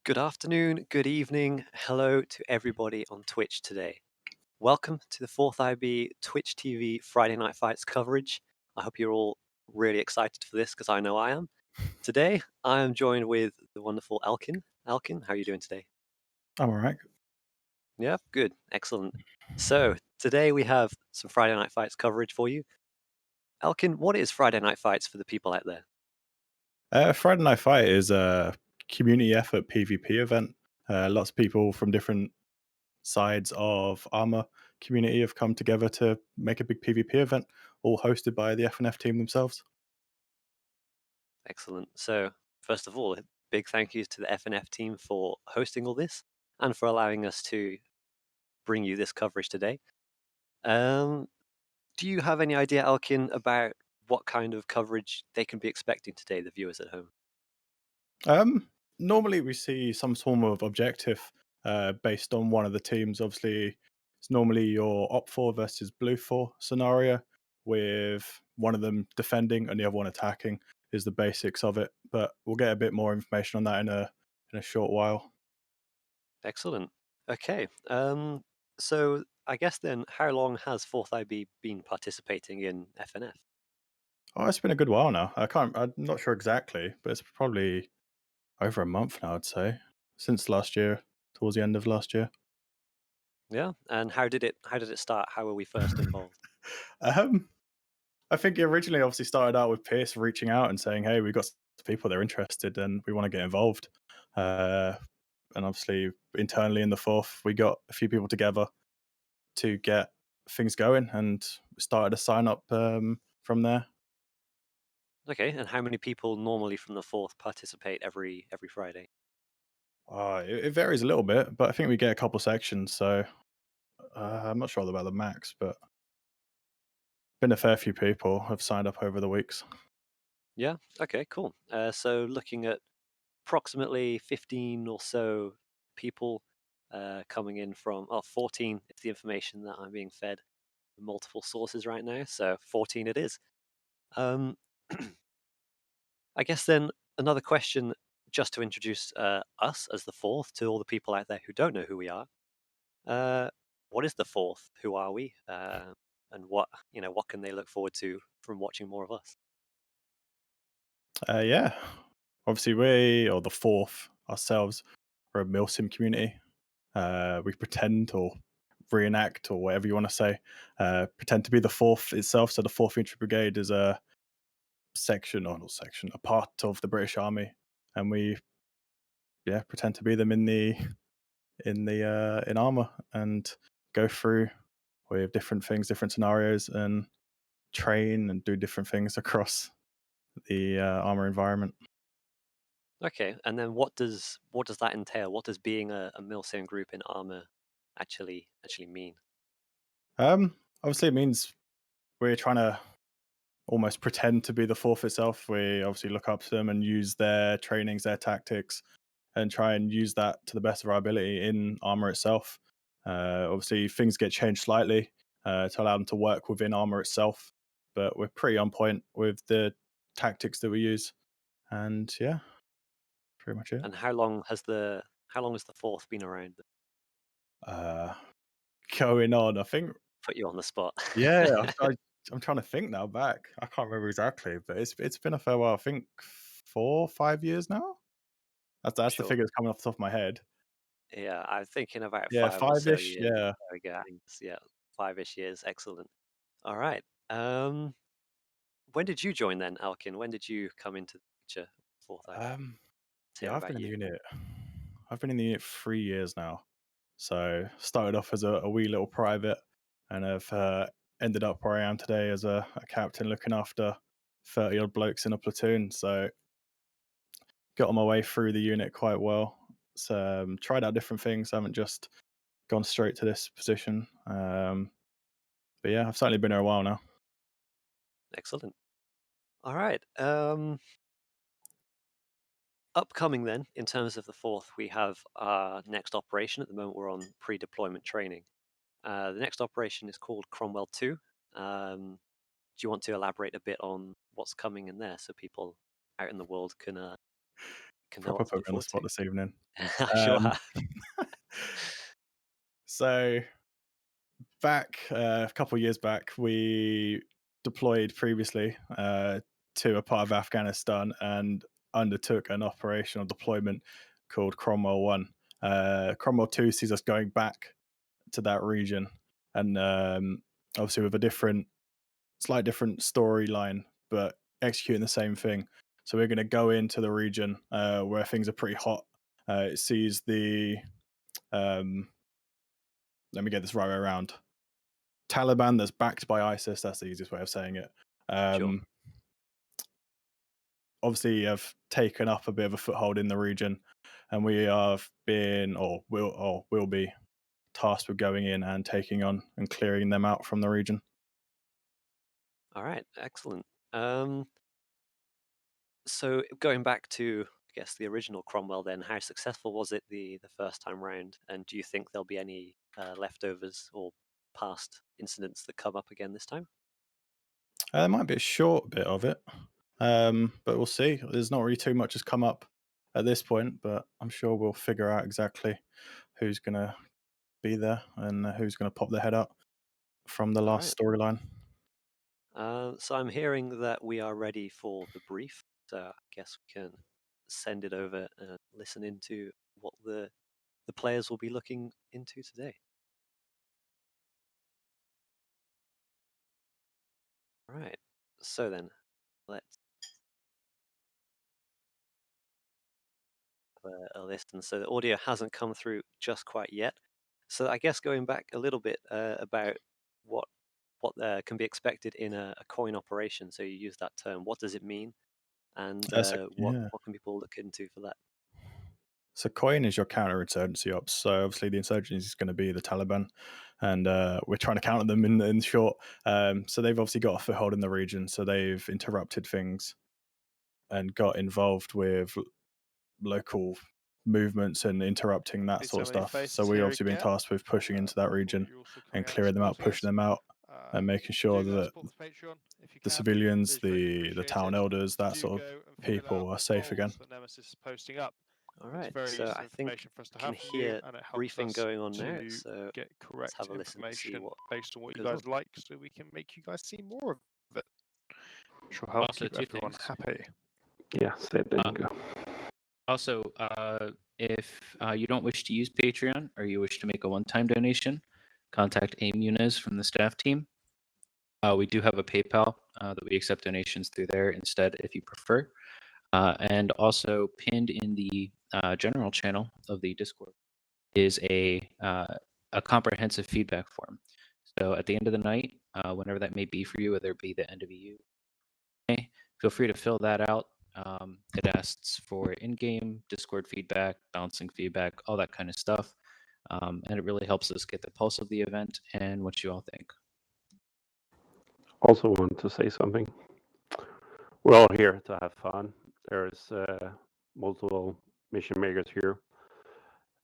Good afternoon, good evening, hello to everybody on Twitch today. Welcome to the 4th IB Twitch TV Friday Night Fights coverage. I hope you're all really excited for this because I know I am. Today, I am joined with the wonderful Elkin. Elkin, how are you doing today? I'm all right. Yeah, good, excellent. So, today we have some Friday Night Fights coverage for you. Elkin, what is Friday Night Fights for the people out there? Friday Night Fight is a community effort PvP event. Lots of people from different sides of ArmA community have come together to make a big PvP event, all hosted by the FNF team themselves. Excellent. So, first of all, a big thank you to the FNF team for hosting all this and for allowing us to bring you this coverage today. Um, do you have any idea, Elkin, about what kind of coverage they can be expecting today, the viewers at home? Normally, we see some form of objective based on one of the teams. Obviously, it's normally your Op 4 versus Blue 4 scenario, with one of them defending and the other one attacking, is the basics of it. But we'll get a bit more information on that in a short while. Excellent. Okay. So I guess then, how long has 4th IB been participating in FNF? Oh, it's been a good while now. I'm not sure exactly, but it's probably over a month now, I'd say, since last year, towards the end of last year. Yeah. And how did it start? How were we first involved? um, I think it originally obviously started out with Pierce reaching out and saying, "Hey, we've got people that are interested and we want to get involved." Uh, and obviously, internally in the fourth, we got a few people together to get things going and started a sign up from there. Okay. And how many people normally from the 4th participate every Friday? It varies a little bit, but I think we get a couple sections. So I'm not sure about the max, but been a fair few people have signed up over the weeks. Yeah. Okay. Cool. So looking at approximately 15 or so people coming in from, 14 is the information that I'm being fed from multiple sources right now. So 14 it is. Um, I guess then another question, just to introduce us as the 4th to all the people out there who don't know who we are. Uh, what is the 4th? Who are we? And what can they look forward to from watching more of us? Yeah, obviously we or the fourth ourselves are a Milsim community. We pretend or reenact or whatever you want to say, pretend to be the fourth itself. So the Fourth Infantry Brigade is a section or not section, a part of the British Army, and we pretend to be them in armor and go through with different things, different scenarios, and train and do different things across the armor environment. Okay, and then what does that entail? What does being a Milsim group in ArmA actually mean? Obviously, it means we're trying to almost pretend to be the fourth itself. We obviously look up to them and use their trainings, their tactics, and try and use that to the best of our ability in armor itself. Obviously, things get changed slightly to allow them to work within armor itself, but we're pretty on point with the tactics that we use. And yeah, pretty much it. And how long has the 4th been around? Uh, Going on, I think. Put you on the spot. Yeah, I'm trying to think now back. I can't remember exactly, but it's been a fair while. I think 4, 5 years now. That's the Sure. figure that's coming off the top of my head. Yeah, I'm thinking about Yeah, 5 or so 5-ish, years. yeah. There we go. Yeah, 5-ish years. Excellent. All right. When did you join then, Alkin? When did you come into the picture? 4th IB. Um, Let's hear yeah, about you. I've been in the unit 3 years now. So, started off as a wee little private and have, ended up where I am today as a captain looking after 30 odd blokes in a platoon. So, got on my way through the unit quite well. So, tried out different things. I haven't just gone straight to this position. But yeah, I've certainly been here a while now. Excellent. All right. Upcoming then, in terms of the 4th, we have our next operation. At the moment, we're on pre-deployment training. The next operation is called Cromwell II. Do you want to elaborate a bit on what's coming in there so people out in the world can can know Proper what to put look me on the forward spot to. this evening. I sure Um, have. so back a couple of years back, we deployed previously to a part of Afghanistan and undertook an operational deployment called Cromwell One. Cromwell Two sees us going back to that region, and obviously with a slightly different storyline, but executing the same thing. So we're going to go into the region where things are pretty hot. It sees the let me get this right way around. Taliban that's backed by ISIS. That's the easiest way of saying it. Sure. Obviously, have taken up a bit of a foothold in the region, and we have been, or will be, tasked with going in and taking on and clearing them out from the region. All right, excellent. So going back to, I guess, the original Cromwell, then, how successful was it the first time round? And do you think there'll be any leftovers or past incidents that come up again this time? There might be a short bit of it, but we'll see. There's not really too much has come up at this point, but I'm sure we'll figure out exactly who's going to be there and who's going to pop their head up from the All right. last storyline. So I'm hearing that we are ready for the brief. So I guess we can send it over and listen into what the players will be looking into today. All right. So then, let's have a listen. So the audio hasn't come through just quite yet. So I guess going back a little bit about what can be expected in a coin operation. So you use that term. What does it mean? And what Yeah. can people look into for that? So coin is your counterinsurgency ops. So obviously the insurgency is going to be the Taliban, and we're trying to counter them in short. So they've obviously got a foothold in the region. So they've interrupted things and got involved with local movements and interrupting that Please sort so of many stuff. So faces we're here obviously being again. tasked with pushing into that Wonderful region that you're also and coming out clearing them out, supporting pushing us. them out, and making sure Do go and that support the Patreon if you the can. civilians, It's very the appreciated. town elders, that Do sort of go and fill people out are the safe again. polls that Nemesis is posting up. All It's right. very So useful I think information for us to you can have from you, hear and it helps briefing us going on now. to So get let's have correct a listen to see information what based on what you goes on. guys like, so we can make you guys see more of it. Which will help Also, keep two everyone things. happy. Yeah, same thing. Also, if you don't wish to use Patreon or you wish to make a one-time donation, contact Aim Muniz from the staff team. We do have a PayPal that we accept donations through there instead if you prefer. And also pinned in the general channel of the Discord is a comprehensive feedback form. So at the end of the night, whenever that may be for you, whether it be the end of a year, feel free to fill that out. It asks for in-game Discord feedback, bouncing feedback, all that kind of stuff. And it really helps us get the pulse of the event and what you all think. Also want to say something. We're all here to have fun. There's multiple mission makers here,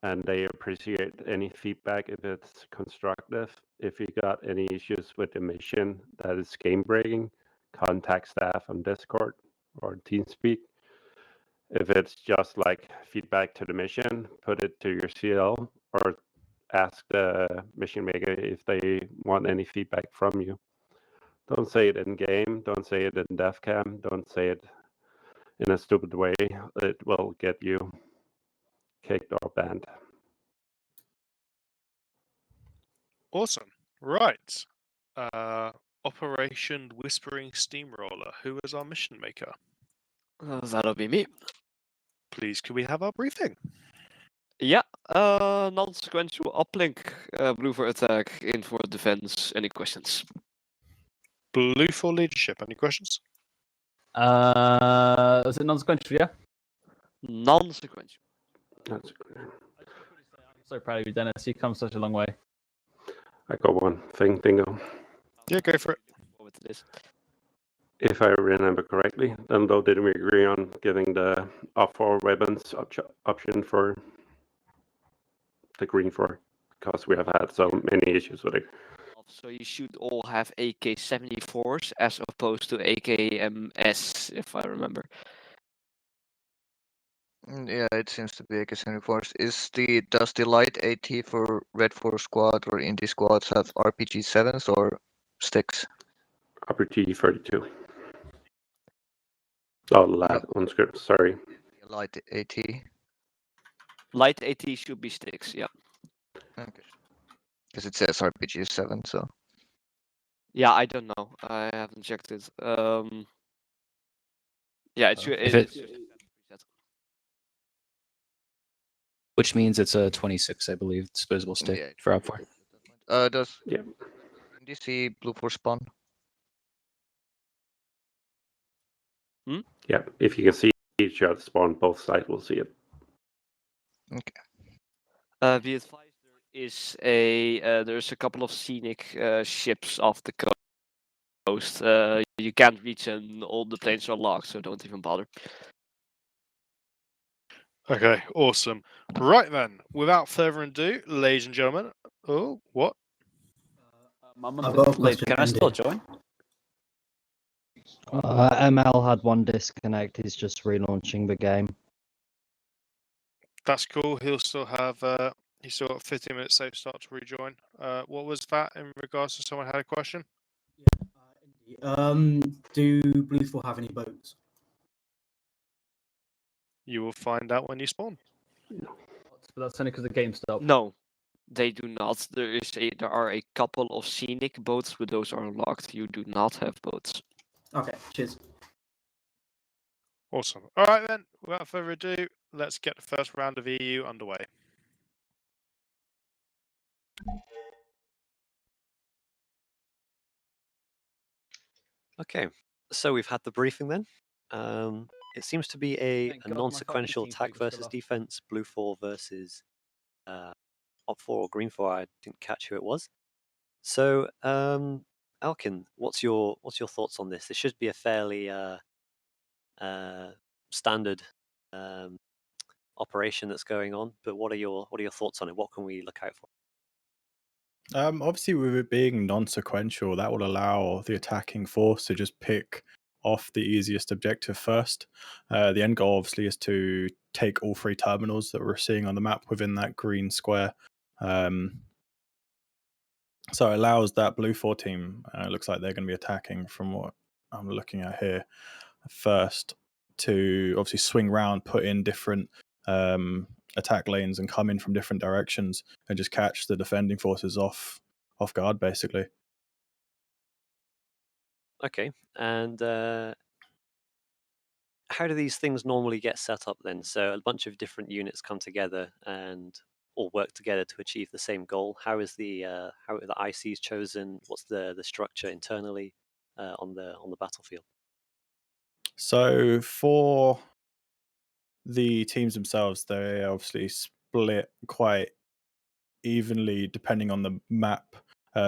and they appreciate any feedback if it's constructive. If you got any issues with the mission that is game breaking, contact staff on Discord or TeamSpeak. If it's just like feedback to the mission, put it to your CL or ask the mission maker if they want any feedback from you. Don't say it in game, don't say it in DevCam, don't say it in a stupid way. It will get you kicked or banned. Awesome. Right. Operation Whispering Steamroller. Who is our mission maker? That'll be me. Please, could we have our briefing? Yeah, non-sequential uplink, blue for attack, in for defense. Any questions? Blue for leadership. Any questions? Was it non-sequential? Yeah. Non-sequential. That's, I'm so proud of you, Dennis. You've come such a long way. I got one thing, Dingo. Yeah, go for it. Forward to this. If I remember correctly, then though didn't we agree on giving the off-4 weapons option for the green 4? Because we have had so many issues with it. So you should all have AK-74s as opposed to AKMS, if I remember. Yeah, it seems to be a Expeditionary Force. Does the light AT for Red 4 squad or Indie squads have RPG 7s or sticks? RPG 32. Oh, lad on script. Sorry. Light AT. Light AT should be sticks, yeah. Okay. Because it says RPG 7, so. Yeah, I don't know. I haven't checked it. Yeah, it should. If It, it- Which means it's a 26, I believe, disposable stick Yeah. for OPFOR. Does Yeah. Indie see Blue Force spawn? Yeah. If you can see each other spawn, both sides will see it. Okay. Be advised, there's a couple of scenic ships off the coast. You can't reach them. All the planes are locked, so don't even bother. Okay, awesome. Right then, without further ado, ladies and gentlemen. Oh, what? I've got a question. Can I still join? ML had one disconnect. He's just relaunching the game. That's cool. He'll still have. He's still got 15 minutes safe start to rejoin. What was that in regards to someone had a question? Do Blue 4 have any boats? You will find out when you spawn. But that's only because the game stopped. No, they do not. There are a couple of scenic boats, but those are locked. You do not have boats. Okay, cheers. Awesome. All right then. Without further ado, let's get the first round of EU underway. Okay, so we've had the briefing then. It seems to be a Thank God my non-sequential fucking attack TeamSpeak was versus still off. defense, blue 4 versus op 4 or green 4. I didn't catch who it was. So, Elkin, what's your thoughts on this? This should be a fairly standard operation that's going on, but what are your thoughts on it? What can we look out for? Obviously, with it being non-sequential, that will allow the attacking force to just pick off the easiest objective first. The end goal, obviously, is to take all 3 terminals that we're seeing on the map within that green square. So it allows that blue 4 team, looks like they're going to be attacking from what I'm looking at here, first, to obviously swing round, put in different attack lanes and come in from different directions and just catch the defending forces off guard, basically. Okay, and how do these things normally get set up then? So a bunch of different units come together and all work together to achieve the same goal. How is the how are the ICs chosen? What's the structure internally on the battlefield? So for the teams themselves, they obviously split quite evenly depending on the map.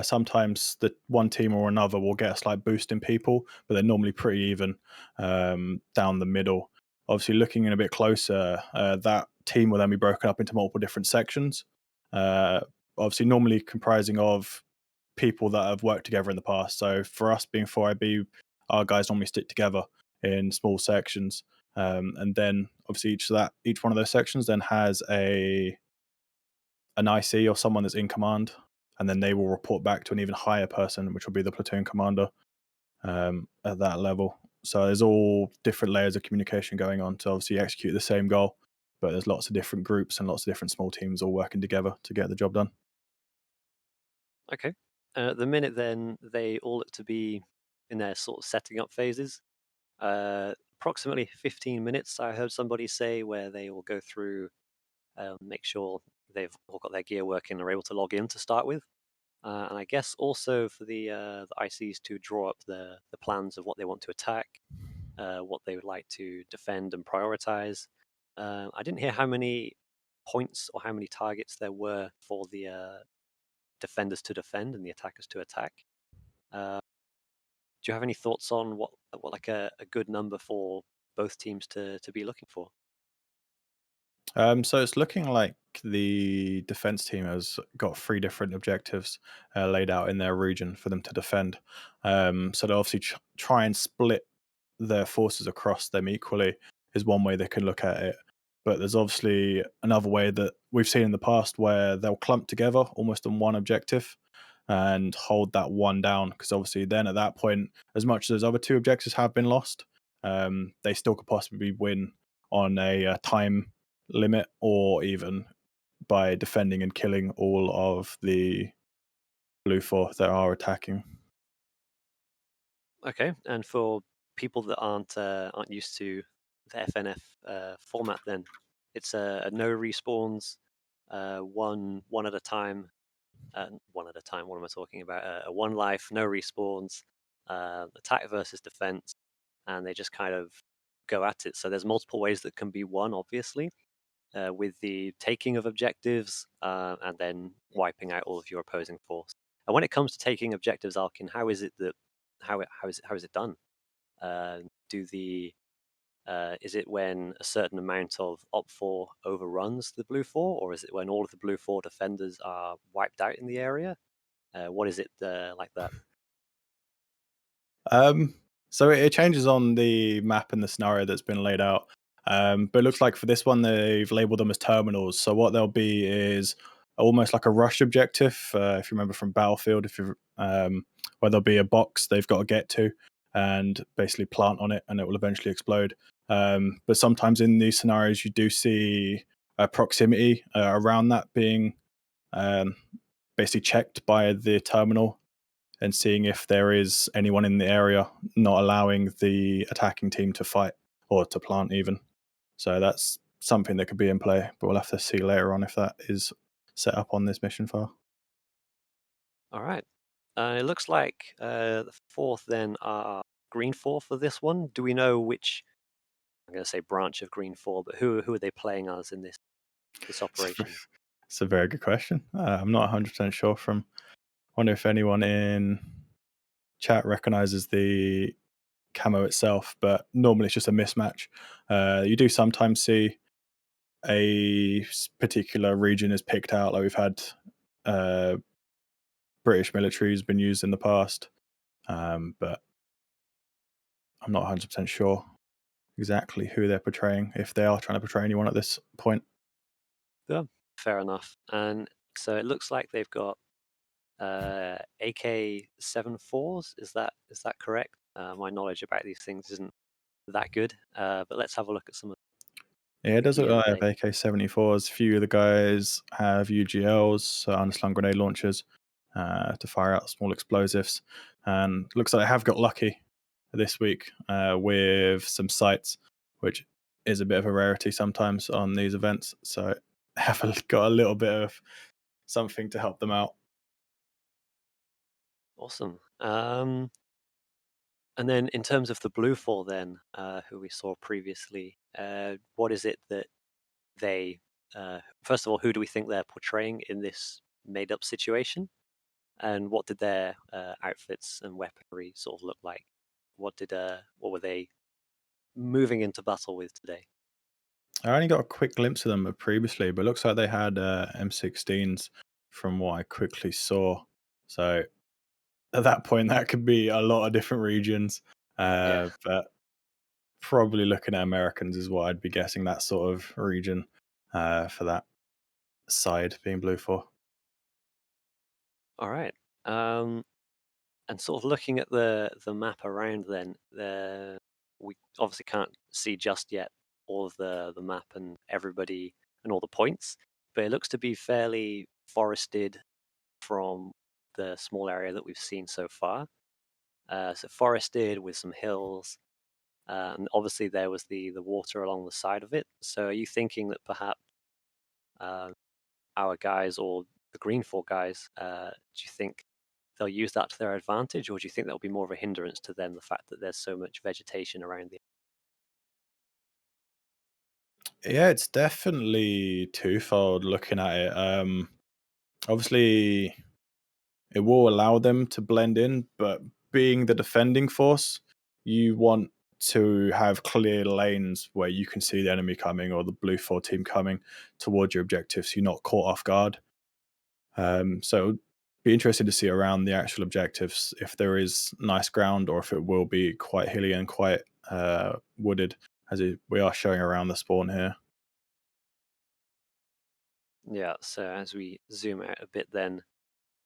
Sometimes the one team or another will get a slight boost in people, but they're normally pretty even down the middle. Obviously, looking in a bit closer, that team will then be broken up into multiple different sections. Obviously, normally comprising of people that have worked together in the past. So for us being 4IB, our guys normally stick together in small sections. And then obviously each one of those sections then has an IC or someone that's in command, and then they will report back to an even higher person, which will be the platoon commander at that level. So there's all different layers of communication going on to obviously execute the same goal, but there's lots of different groups and lots of different small teams all working together to get the job done. Okay. At the minute, then they all look to be in their sort of setting up phases. Approximately 15 minutes, I heard somebody say, where they will go through, make sure they've all got their gear working and are able to log in to start with. And I guess also for the ICs to draw up the plans of what they want to attack, what they would like to defend and prioritize. I didn't hear how many points or how many targets there were for the defenders to defend and the attackers to attack. Do you have any thoughts on what like a good number for both teams to be looking for? So it's looking like the defense team has got 3 different objectives laid out in their region for them to defend. So they'll obviously try and split their forces across them equally is one way they can look at it. but there's obviously another way that we've seen in the past where they'll clump together almost on one objective and hold that one down, because obviously then at that point, as much as those other two objectives have been lost, they still could possibly win on a time limit, or even by defending and killing all of the blue four that are attacking. Okay, and for people that aren't used to the FNF format, then it's a no respawns, one at a time. One at a time. What am I talking about? A one life, no respawns, attack versus defense, and they just kind of go at it. So there's multiple ways that can be won, obviously, with the taking of objectives and then wiping out all of your opposing force. And when it comes to taking objectives, Alkin, how is it that how is it done? Do the is it when a certain amount of Op4 overruns the blue 4, or is it when all of the blue 4 defenders are wiped out in the area? What is it like that? So it changes on the map and the scenario that's been laid out. But it looks like for this one, they've labeled them as terminals. So what they'll be is almost like a rush objective, if you remember from Battlefield, where there'll be a box they've got to get to and basically plant on it, and it will eventually explode. But sometimes in these scenarios, you do see proximity around that being basically checked by the terminal, and seeing if there is anyone in the area, not allowing the attacking team to fight or to plant even. So that's something that could be in play, but we'll have to see later on if that is set up on this mission file. All right. It looks like the fourth then are Green 4 for this one. Do we know which, I'm going to say branch of Green 4, but who are they playing as in this operation? It's a very good question. I'm not 100% sure from. Wonder if anyone in chat recognizes the camo itself, but normally it's just a mismatch. You do sometimes see a particular region is picked out, like we've had British military has been used in the past, but I'm not 100% sure exactly who they're portraying, if they are trying to portray anyone at this point. Yeah, fair enough. And so it looks like they've got AK-74s. Is that correct? My knowledge about these things isn't that good, but let's have a look at some of. Yeah, it does look gear like that they have AK-74s. A few of the guys have UGLs, so underslung grenade launchers, to fire out small explosives. And looks like they have got lucky this week with some sights, which is a bit of a rarity sometimes on these events. So have got a little bit of something to help them out. Awesome. And then in terms of the blue 4 then, who we saw previously, what is it that they, first of all, who do we think they're portraying in this made-up situation? And what did their outfits and weaponry sort of look like? What were they moving into battle with today? I only got a quick glimpse of them previously, but it looks like they had M16s from what I quickly saw. So at that point, that could be a lot of different regions. But probably looking at Americans is what I'd be guessing, that sort of region for that side being blue 4. All right. And sort of looking at the map around then, we obviously can't see just yet all of the map and everybody and all the points, but it looks to be fairly forested from the small area that we've seen so far. So forested with some hills, and obviously there was the water along the side of it. So are you thinking that perhaps our guys or the Green 4 guys, do you think they'll use that to their advantage, or do you think that'll be more of a hindrance to them, the fact that there's so much vegetation around the? Yeah, it's definitely twofold looking at it. Obviously, it will allow them to blend in, but being the defending force, you want to have clear lanes where you can see the enemy coming or the blue 4 team coming towards your objectives, so you're not caught off guard. So be interested to see around the actual objectives if there is nice ground, or if it will be quite hilly and quite wooded, as we are showing around the spawn here. Yeah, so as we zoom out a bit, then it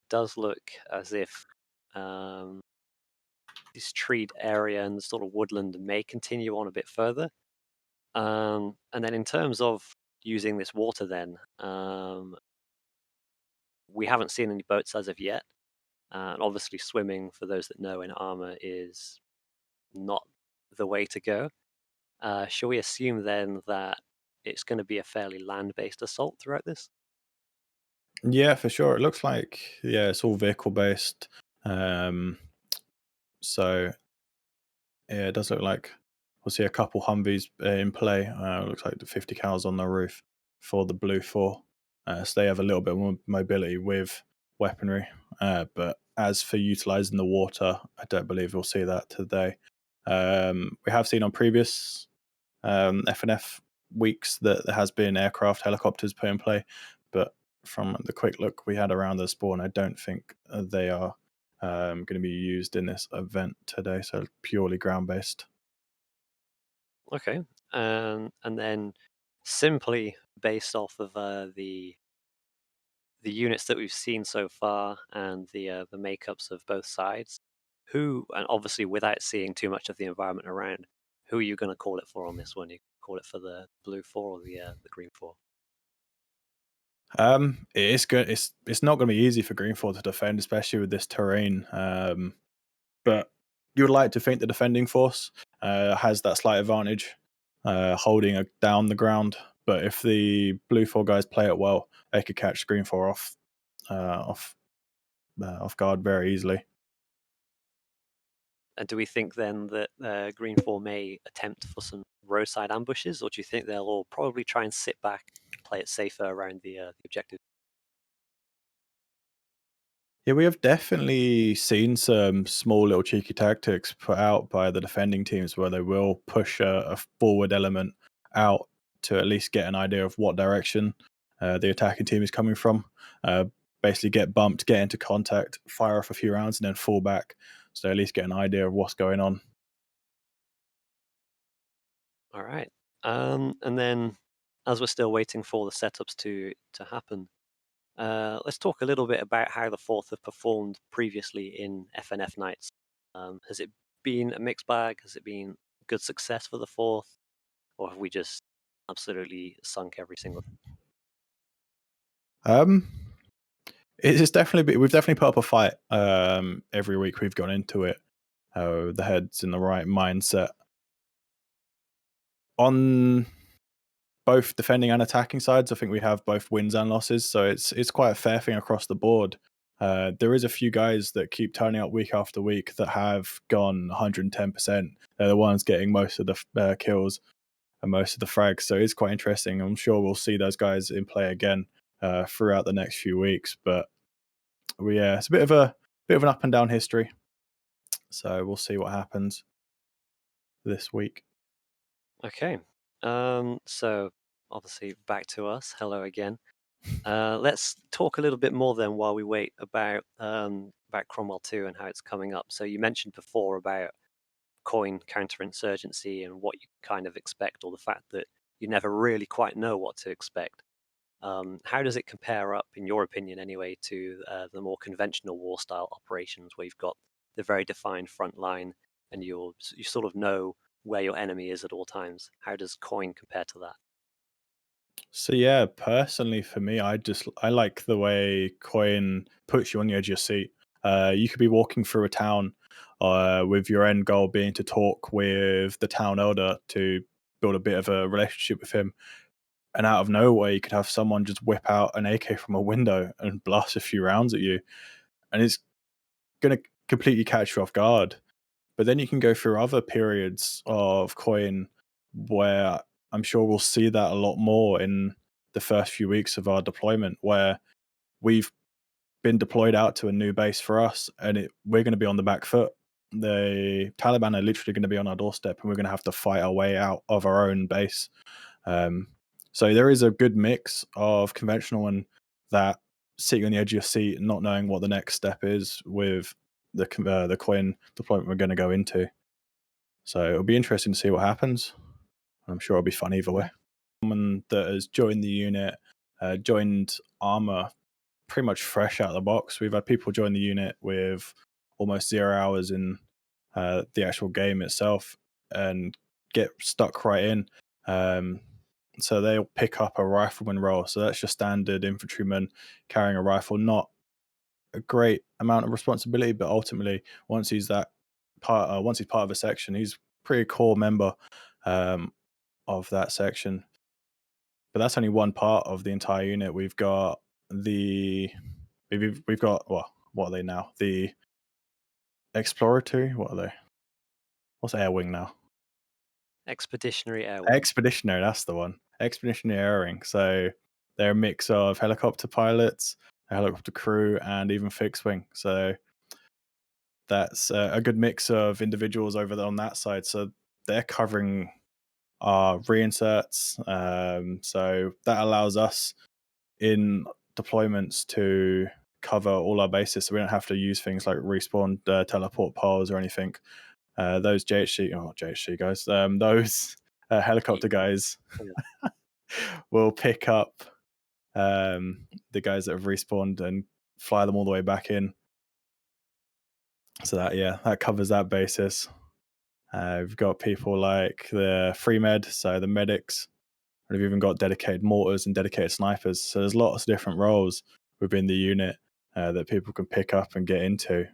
does look as if this treed area and the sort of woodland may continue on a bit further. And then in terms of using this water, then we haven't seen any boats as of yet. And obviously, swimming, for those that know in ArmA, is not the way to go. Shall we assume then that it's going to be a fairly land-based assault throughout this? Yeah, for sure. It looks like, yeah, it's all vehicle based. So yeah, it does look like we'll see a couple Humvees in play. Looks like the 50 cals on the roof for the Blue 4. So they have a little bit more mobility with weaponry. But as for utilizing the water, I don't believe we'll see that today. We have seen on previous FNF weeks that there has been aircraft, helicopters put in play, but from the quick look we had around the spawn, I don't think they are going to be used in this event today. So purely ground based. Okay, and then simply based off of the units that we've seen so far and the makeups of both sides, who, and obviously without seeing too much of the environment around, who are you going to call it for on this one? You call it for the Blue 4 or the Green 4? It's good. It's not going to be easy for Greenford to defend, especially with this terrain. But you would like to think the defending force has that slight advantage, holding down the ground. But if the Blue 4 guys play it well, they could catch Green 4 off guard very easily. And do we think then that Green 4 may attempt for some roadside ambushes, or do you think they'll all probably try and sit back, play it safer around the objective? Yeah, we have definitely seen some small little cheeky tactics put out by the defending teams where they will push a forward element out to at least get an idea of what direction the attacking team is coming from. Basically get bumped, get into contact, fire off a few rounds, and then fall back. So at least get an idea of what's going on. All right. And then as we're still waiting for the setups to happen, let's talk a little bit about how the Fourth have performed previously in FNF nights. Has it been a mixed bag? Has it been good success for the Fourth? Or have we just absolutely sunk every single It's definitely we've definitely put up a fight every week we've gone into it. The head's in the right mindset. On both defending and attacking sides, I think we have both wins and losses, so it's quite a fair thing across the board. There is a few guys that keep turning up week after week that have gone 110%. They're the ones getting most of the kills and most of the frags, so it's quite interesting. I'm sure we'll see those guys in play again throughout the next few weeks. But it's a bit of an up and down history, so we'll see what happens this week. Okay. So obviously back to us. Hello again. Let's talk a little bit more then while we wait about Cromwell II and how it's coming up. So you mentioned before about coin counterinsurgency and what you kind of expect, or the fact that you never really quite know what to expect. How does it compare up, in your opinion anyway, to the more conventional war style operations where you've got the very defined front line and you sort of know where your enemy is at all times? How does coin compare to that? So yeah, personally for me, I like the way coin puts you on the edge of your seat. You could be walking through a town with your end goal being to talk with the town elder to build a bit of a relationship with him. And out of nowhere, you could have someone just whip out an AK from a window and blast a few rounds at you. And it's going to completely catch you off guard. But then you can go through other periods of coin where I'm sure we'll see that a lot more in the first few weeks of our deployment, where we've been deployed out to a new base for us and we're going to be on the back foot. The Taliban are literally going to be on our doorstep and we're going to have to fight our way out of our own base. So there is a good mix of conventional and that sitting on the edge of your seat and not knowing what the next step is with the coin deployment we're going to go into. So it'll be interesting to see what happens. I'm sure it'll be fun either way. Someone that has joined the unit joined ArmA pretty much fresh out of the box. We've had people join the unit with almost 0 hours in the actual game itself and get stuck right in. So they'll pick up a rifleman role. So that's your standard infantryman carrying a rifle. Not a great amount of responsibility, but ultimately, once he's part of a section, he's a pretty core member of that section. But that's only one part of the entire unit. We've got well, what are they now? The exploratory. What are they? What's Air Wing now? Expeditionary Air Wing. Expeditionary, that's the one. Expeditionary Air Wing. So they're a mix of helicopter pilots, a helicopter crew, and even fixed wing. So that's a good mix of individuals over there on that side. So they're covering our reinserts. So that allows us in deployments to cover all our bases. So we don't have to use things like respawn teleport poles or anything. Those JHC guys, those helicopter guys will pick up the guys that have respawned and fly them all the way back in. So that covers that basis. We've got people like the free med, so the medics. We've even got dedicated mortars and dedicated snipers. So there's lots of different roles within the unit that people can pick up and get into.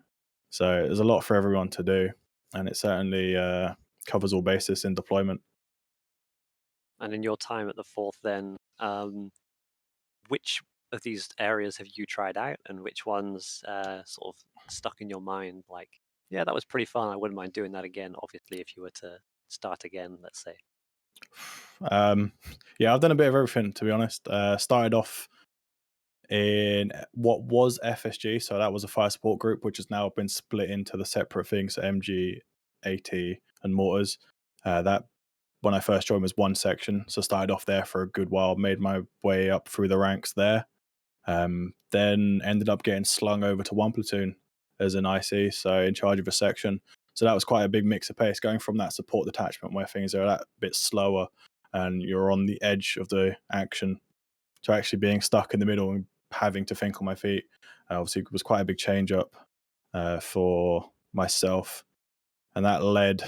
So there's a lot for everyone to do, and it certainly covers all bases in deployment. And in your time at the 4th then, which of these areas have you tried out, and which ones sort of stuck in your mind? Like, yeah, that was pretty fun. I wouldn't mind doing that again, obviously, if you were to start again, let's say. Yeah, I've done a bit of everything, to be honest. Started off in what was FSG, so that was a fire support group, which has now been split into the separate things, MG, AT, and mortars. That, when I first joined, was one section, so started off there for a good while, made my way up through the ranks there. Then ended up getting slung over to one platoon as an IC, so in charge of a section. So that was quite a big mix of pace, going from that support detachment where things are that bit slower and you're on the edge of the action, to actually being stuck in the middle and having to think on my feet. Obviously, it was quite a big change up for myself, and that led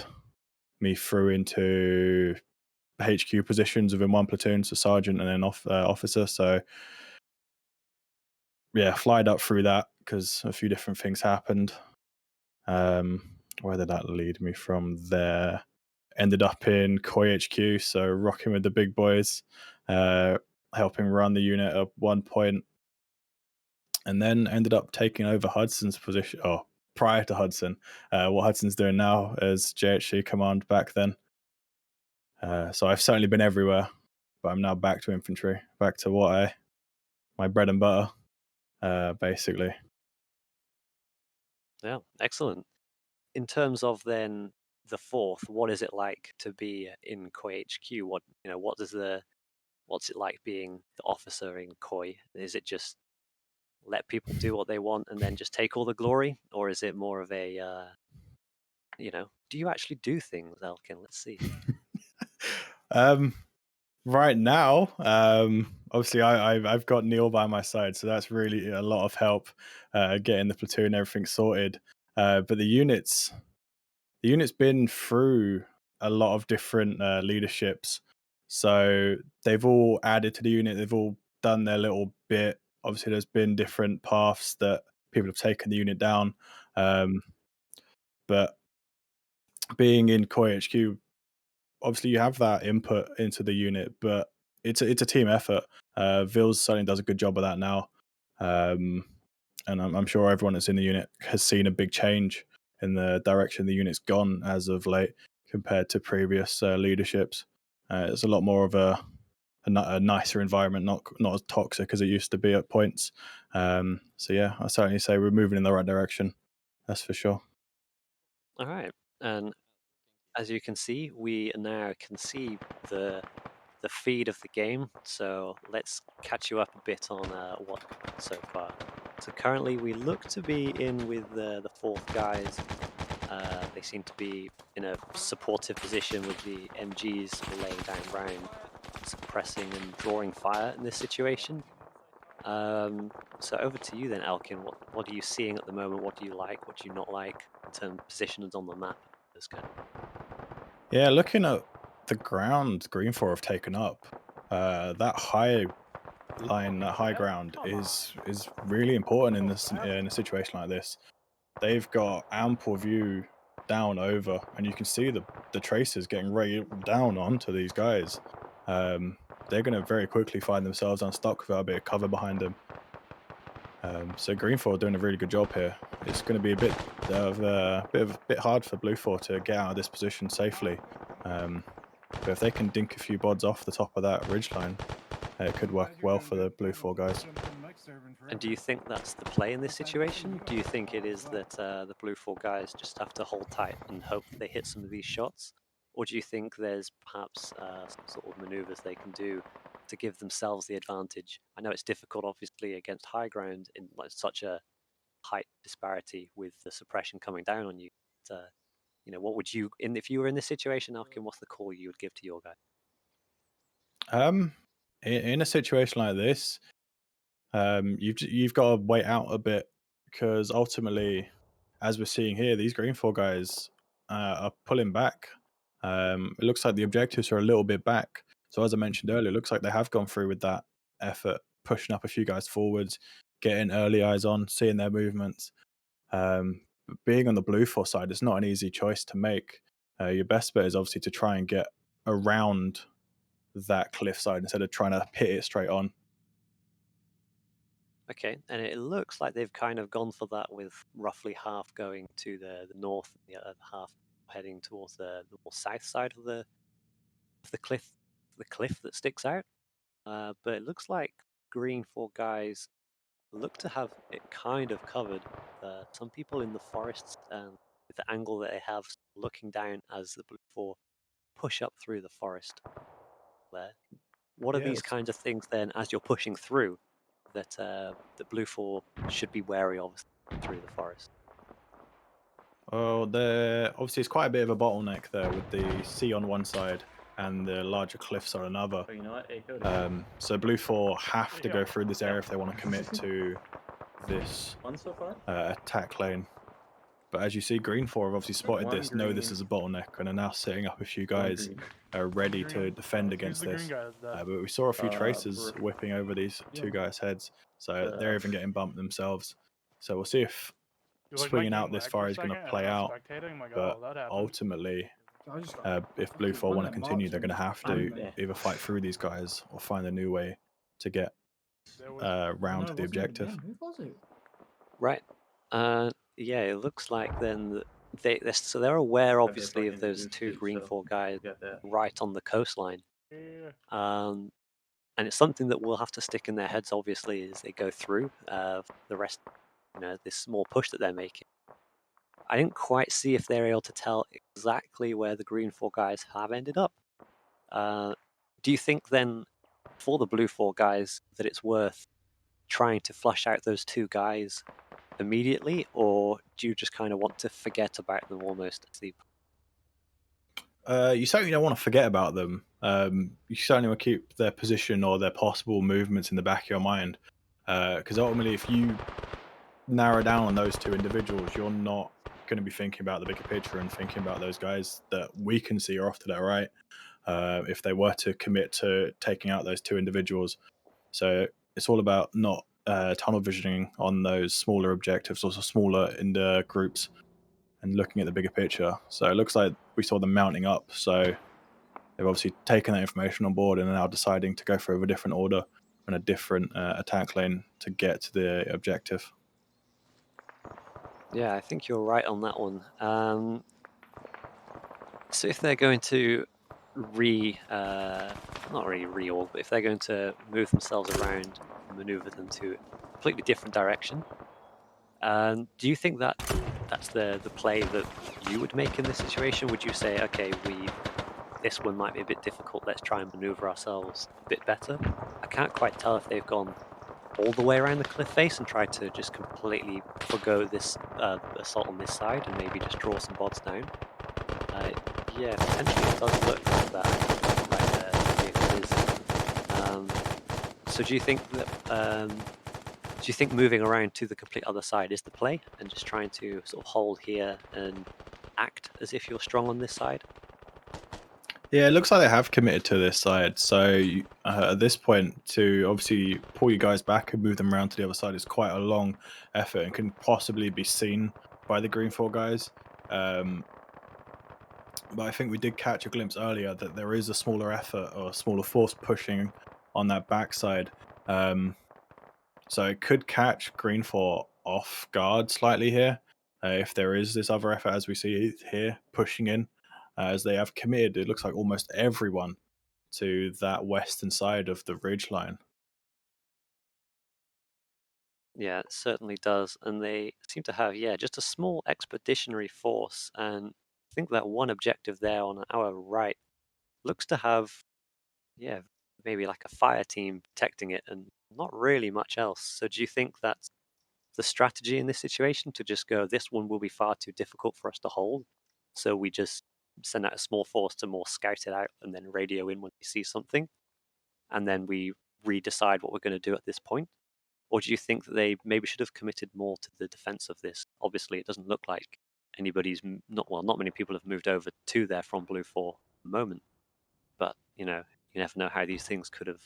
me through into HQ positions within one platoon, so sergeant and then officer. So yeah, flied up through that because a few different things happened. Where did that lead me from there? Ended up in Koi HQ, so rocking with the big boys, helping run the unit at one point, and then ended up taking over Hudson's position. Oh, prior to Hudson, what Hudson's doing now as JHC command back then. So I've certainly been everywhere, but I'm now back to infantry, back to my bread and butter, basically. Yeah, excellent. In terms of then the 4th, what is it like to be in Koi HQ? What's it like being the officer in Koi? Is it just let people do what they want and then just take all the glory, or is it more of a do you actually do things, Elkin? Let's see. Right now, obviously I've got Neil by my side, so that's really a lot of help getting the platoon, everything sorted. But the unit's been through a lot of different leaderships, so they've all added to the unit. They've all done their little bit. Obviously, there's been different paths that people have taken the unit down, but being in Koi HQ, obviously you have that input into the unit, but it's a team effort. Vils certainly does a good job of that now, and I'm sure everyone that's in the unit has seen a big change in the direction the unit's gone as of late compared to previous leaderships. It's a lot more of a nicer environment, not as toxic as it used to be at points. So yeah, I certainly say we're moving in the right direction. That's for sure. All right, and as you can see, we now can see the feed of the game. So let's catch you up a bit on what so far. So currently we look to be in with the 4th guys. They seem to be in a supportive position with the MGs laying down ground. suppressing and drawing fire in this situation. So over to you then, Elkin. What are you seeing at the moment? What do you like? What do you not like in terms of positions on the map? This kind Yeah, looking at the ground Green 4 have taken up, that high line, that high ground is really important in this in a situation like this. They've got ample view down over, and you can see the tracers getting right down onto these guys. They're going to very quickly find themselves unstuck without a bit of cover behind them. So Green 4 are doing a really good job here. It's going to be a bit hard for Blue 4 to get out of this position safely. But if they can dink a few bods off the top of that ridgeline, it could work well for the Blue 4 guys. And do you think that's the play in this situation? Do you think it is that the Blue 4 guys just have to hold tight and hope they hit some of these shots? Or do you think there's perhaps some sort of maneuvers they can do to give themselves the advantage? I know it's difficult, obviously, against high ground in such a height disparity with the suppression coming down on you. But, what would you, if you were in this situation, Elkin, what's the call you would give to your guy? In a situation like this, you've got to wait out a bit, because ultimately, as we're seeing here, these Green 4 guys are pulling back. It looks like the objectives are a little bit back. So as I mentioned earlier, it looks like they have gone through with that effort, pushing up a few guys forwards, getting early eyes on, seeing their movements. But being on the Blue 4 side, it's not an easy choice to make. Your best bet is obviously to try and get around that cliff side instead of trying to hit it straight on. Okay, and it looks like they've kind of gone for that, with roughly half going to the north and the other half heading towards the more south side of the cliff that sticks out. But it looks like Green 4 guys look to have it kind of covered. Some people in the forests, with the angle that they have looking down as the Blue 4 push up through the forest there. What are these Yes. kinds of things then, as you're pushing through, that the Blue 4 should be wary of through the forest? Well, obviously it's quite a bit of a bottleneck there with the sea on one side and the larger cliffs on another. So Blue 4 have to go through this area if they want to commit to this attack lane. But as you see, Green 4 have obviously spotted this, know this is a bottleneck, and are now setting up a few guys ready to defend against this. But we saw a few tracers whipping over these two guys' heads, so they're even getting bumped themselves. So we'll see if swinging out this far is going to play out. But ultimately, if Blue 4 want to continue, they're going to have to either fight through these guys or find a new way to get round to the objective. Right. Yeah, it looks like then they're aware, obviously, of those two Green 4 guys right on the coastline. And it's something that will have to stick in their heads, obviously, as they go through the rest, this small push that they're making. I didn't quite see if they're able to tell exactly where the Green 4 guys have ended up. Do you think then, for the Blue 4 guys, that it's worth trying to flush out those two guys immediately, or do you just kind of want to forget about them almost asleep? You certainly don't want to forget about them. You certainly want to keep their position or their possible movements in the back of your mind, because ultimately, if you narrow down on those two individuals, you're not going to be thinking about the bigger picture and thinking about those guys that we can see are off to their right. If they were to commit to taking out those two individuals, so it's all about not tunnel visioning on those smaller objectives, also smaller in the groups, and looking at the bigger picture. So it looks like we saw them mounting up. So they've obviously taken that information on board and are now deciding to go through a different order and a different attack lane to get to the objective. Yeah, I think you're right on that one. So if they're going to not really reorg, but if they're going to move themselves around and maneuver them to a completely different direction, do you think that that's the play that you would make in this situation? Would you say, okay, this one might be a bit difficult, let's try and maneuver ourselves a bit better? I can't quite tell if they've gone all the way around the cliff face and tried to just completely forgo this assault on this side and maybe just draw some bods down. Yeah, potentially it does look like that. Like, if it is So do you think that moving around to the complete other side is the play, and just trying to sort of hold here and act as if you're strong on this side? Yeah, it looks like they have committed to this side. So at this point, to obviously pull you guys back and move them around to the other side is quite a long effort and can possibly be seen by the Green 4 guys. But I think we did catch a glimpse earlier that there is a smaller effort or a smaller force pushing on that backside. So it could catch Green 4 off guard slightly here if there is this other effort, as we see here, pushing in. As they have committed, it looks like almost everyone to that western side of the ridge line. Yeah, it certainly does. And they seem to have, just a small expeditionary force. And I think that one objective there on our right looks to have, maybe like a fire team protecting it and not really much else. So do you think that's the strategy in this situation, to just go, this one will be far too difficult for us to hold? So we just send out a small force to more scout it out and then radio in when we see something? And then we redecide what we're going to do at this point? Or do you think that they maybe should have committed more to the defense of this? Obviously, it doesn't look like not many people have moved over to there from Blue 4 at the moment. But, you never know how these things could have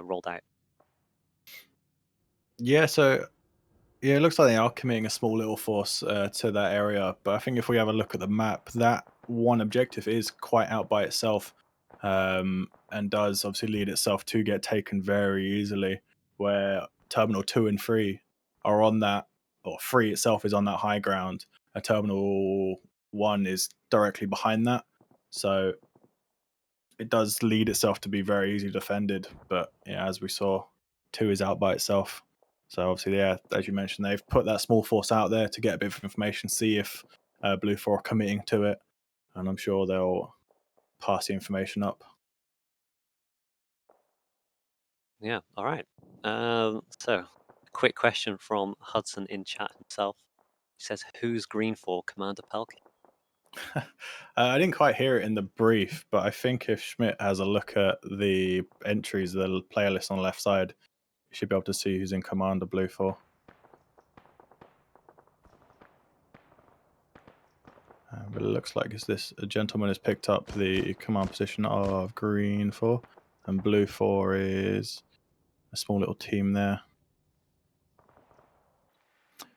rolled out. Yeah, so it looks like they are committing a small little force to that area. But I think if we have a look at the map, that one objective is quite out by itself, and does obviously lead itself to get taken very easily, where Terminal 2 and 3 are on that, or 3 itself is on that high ground. Terminal 1 is directly behind that. So it does lead itself to be very easily defended. But yeah, as we saw, 2 is out by itself. So obviously, yeah, as you mentioned, they've put that small force out there to get a bit of information, see if Blue 4 are committing to it, and I'm sure they'll pass the information up. Yeah, all right. So, a quick question from Hudson in chat himself. He says, "Who's green for, Commander Pelkin?" I didn't quite hear it in the brief, but I think if Schmidt has a look at the entries, the player list on the left side, you should be able to see who's in command of Blue 4. But it looks like a gentleman has picked up the command position of Green 4, and Blue 4 is a small little team there.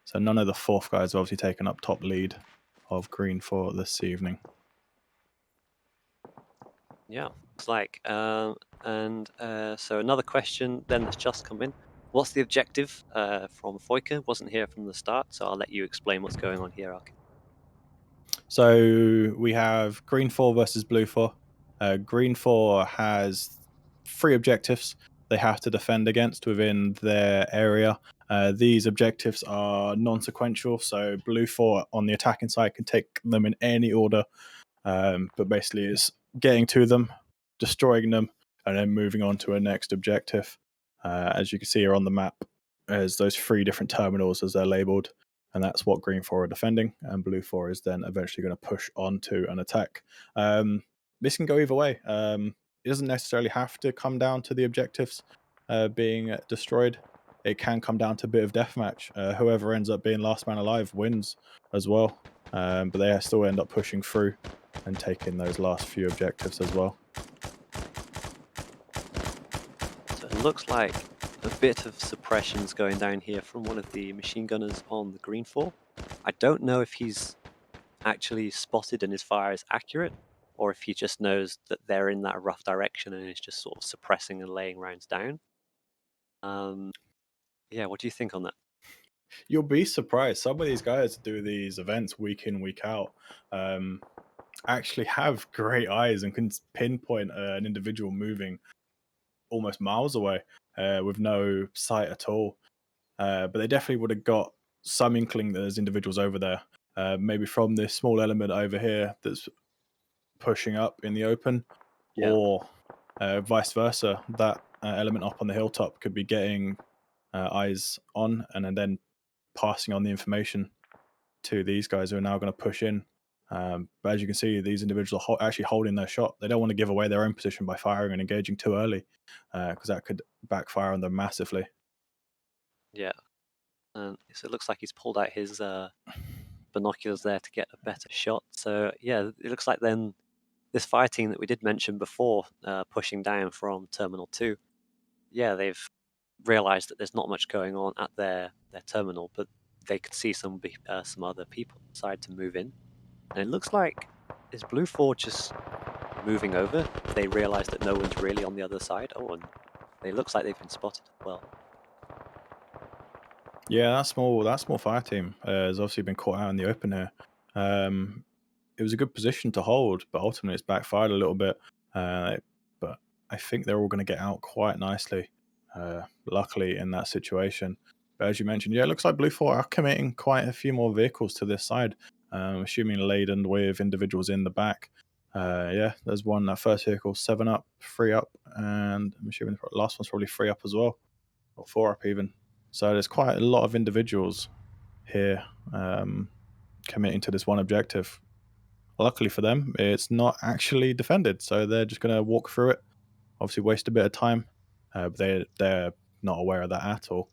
So none of the 4th guys have obviously taken up top lead of Green 4 this evening. Yeah, it's like, so another question then that's just come in. What's the objective from Foyka? Wasn't here from the start, so I'll let you explain what's going on here, Elkin. So we have Green 4 versus Blue 4. Green 4 has 3 objectives they have to defend against within their area. These objectives are non-sequential, so Blue 4 on the attacking side can take them in any order, but basically it's getting to them, destroying them, and then moving on to a next objective. As you can see here on the map, there's those 3 different terminals as they're labeled, and that's what Green 4 are defending, and Blue 4 is then eventually going to push onto an attack. This can go either way. It doesn't necessarily have to come down to the objectives being destroyed. It can come down to a bit of deathmatch. Whoever ends up being last man alive wins as well, but they still end up pushing through and taking those last few objectives as well. So it looks like a bit of suppression's going down here from one of the machine gunners on the Green 4. I don't know if he's actually spotted and his fire is accurate, or if he just knows that they're in that rough direction and is just sort of suppressing and laying rounds down. What do you think on that? You'll be surprised. Some of these guys who do these events week in, week out actually have great eyes and can pinpoint an individual moving almost miles away with no sight at all. But they definitely would have got some inkling that there's individuals over there, maybe from this small element over here that's pushing up in the open, or vice versa. That element up on the hilltop could be getting eyes on and then passing on the information to these guys who are now going to push in. But as you can see, these individuals are actually holding their shot. They don't want to give away their own position by firing and engaging too early, because that could backfire on them massively. Yeah. And so it looks like he's pulled out his binoculars there to get a better shot. So yeah, it looks like then this fire team that we did mention before, pushing down from Terminal 2, yeah, they've realized that there's not much going on at their terminal, but they could see some other people decide to move in. And it looks like, is Blue 4 just moving over? They realize that no one's really on the other side. Oh, and it looks like they've been spotted as well. Yeah, that small fire team has obviously been caught out in the open here. It was a good position to hold, but ultimately it's backfired a little bit. But I think they're all going to get out quite nicely, luckily, in that situation. But as you mentioned, yeah, it looks like Blue 4 are committing quite a few more vehicles to this side, assuming laden with individuals in the back. Yeah, there's one, that first vehicle, 7 up, 3 up, and I'm assuming the last one's probably 3 up as well, or 4 up even. So there's quite a lot of individuals here committing to this one objective. Luckily for them, it's not actually defended, so they're just going to walk through it. Obviously, waste a bit of time, but they're not aware of that at all.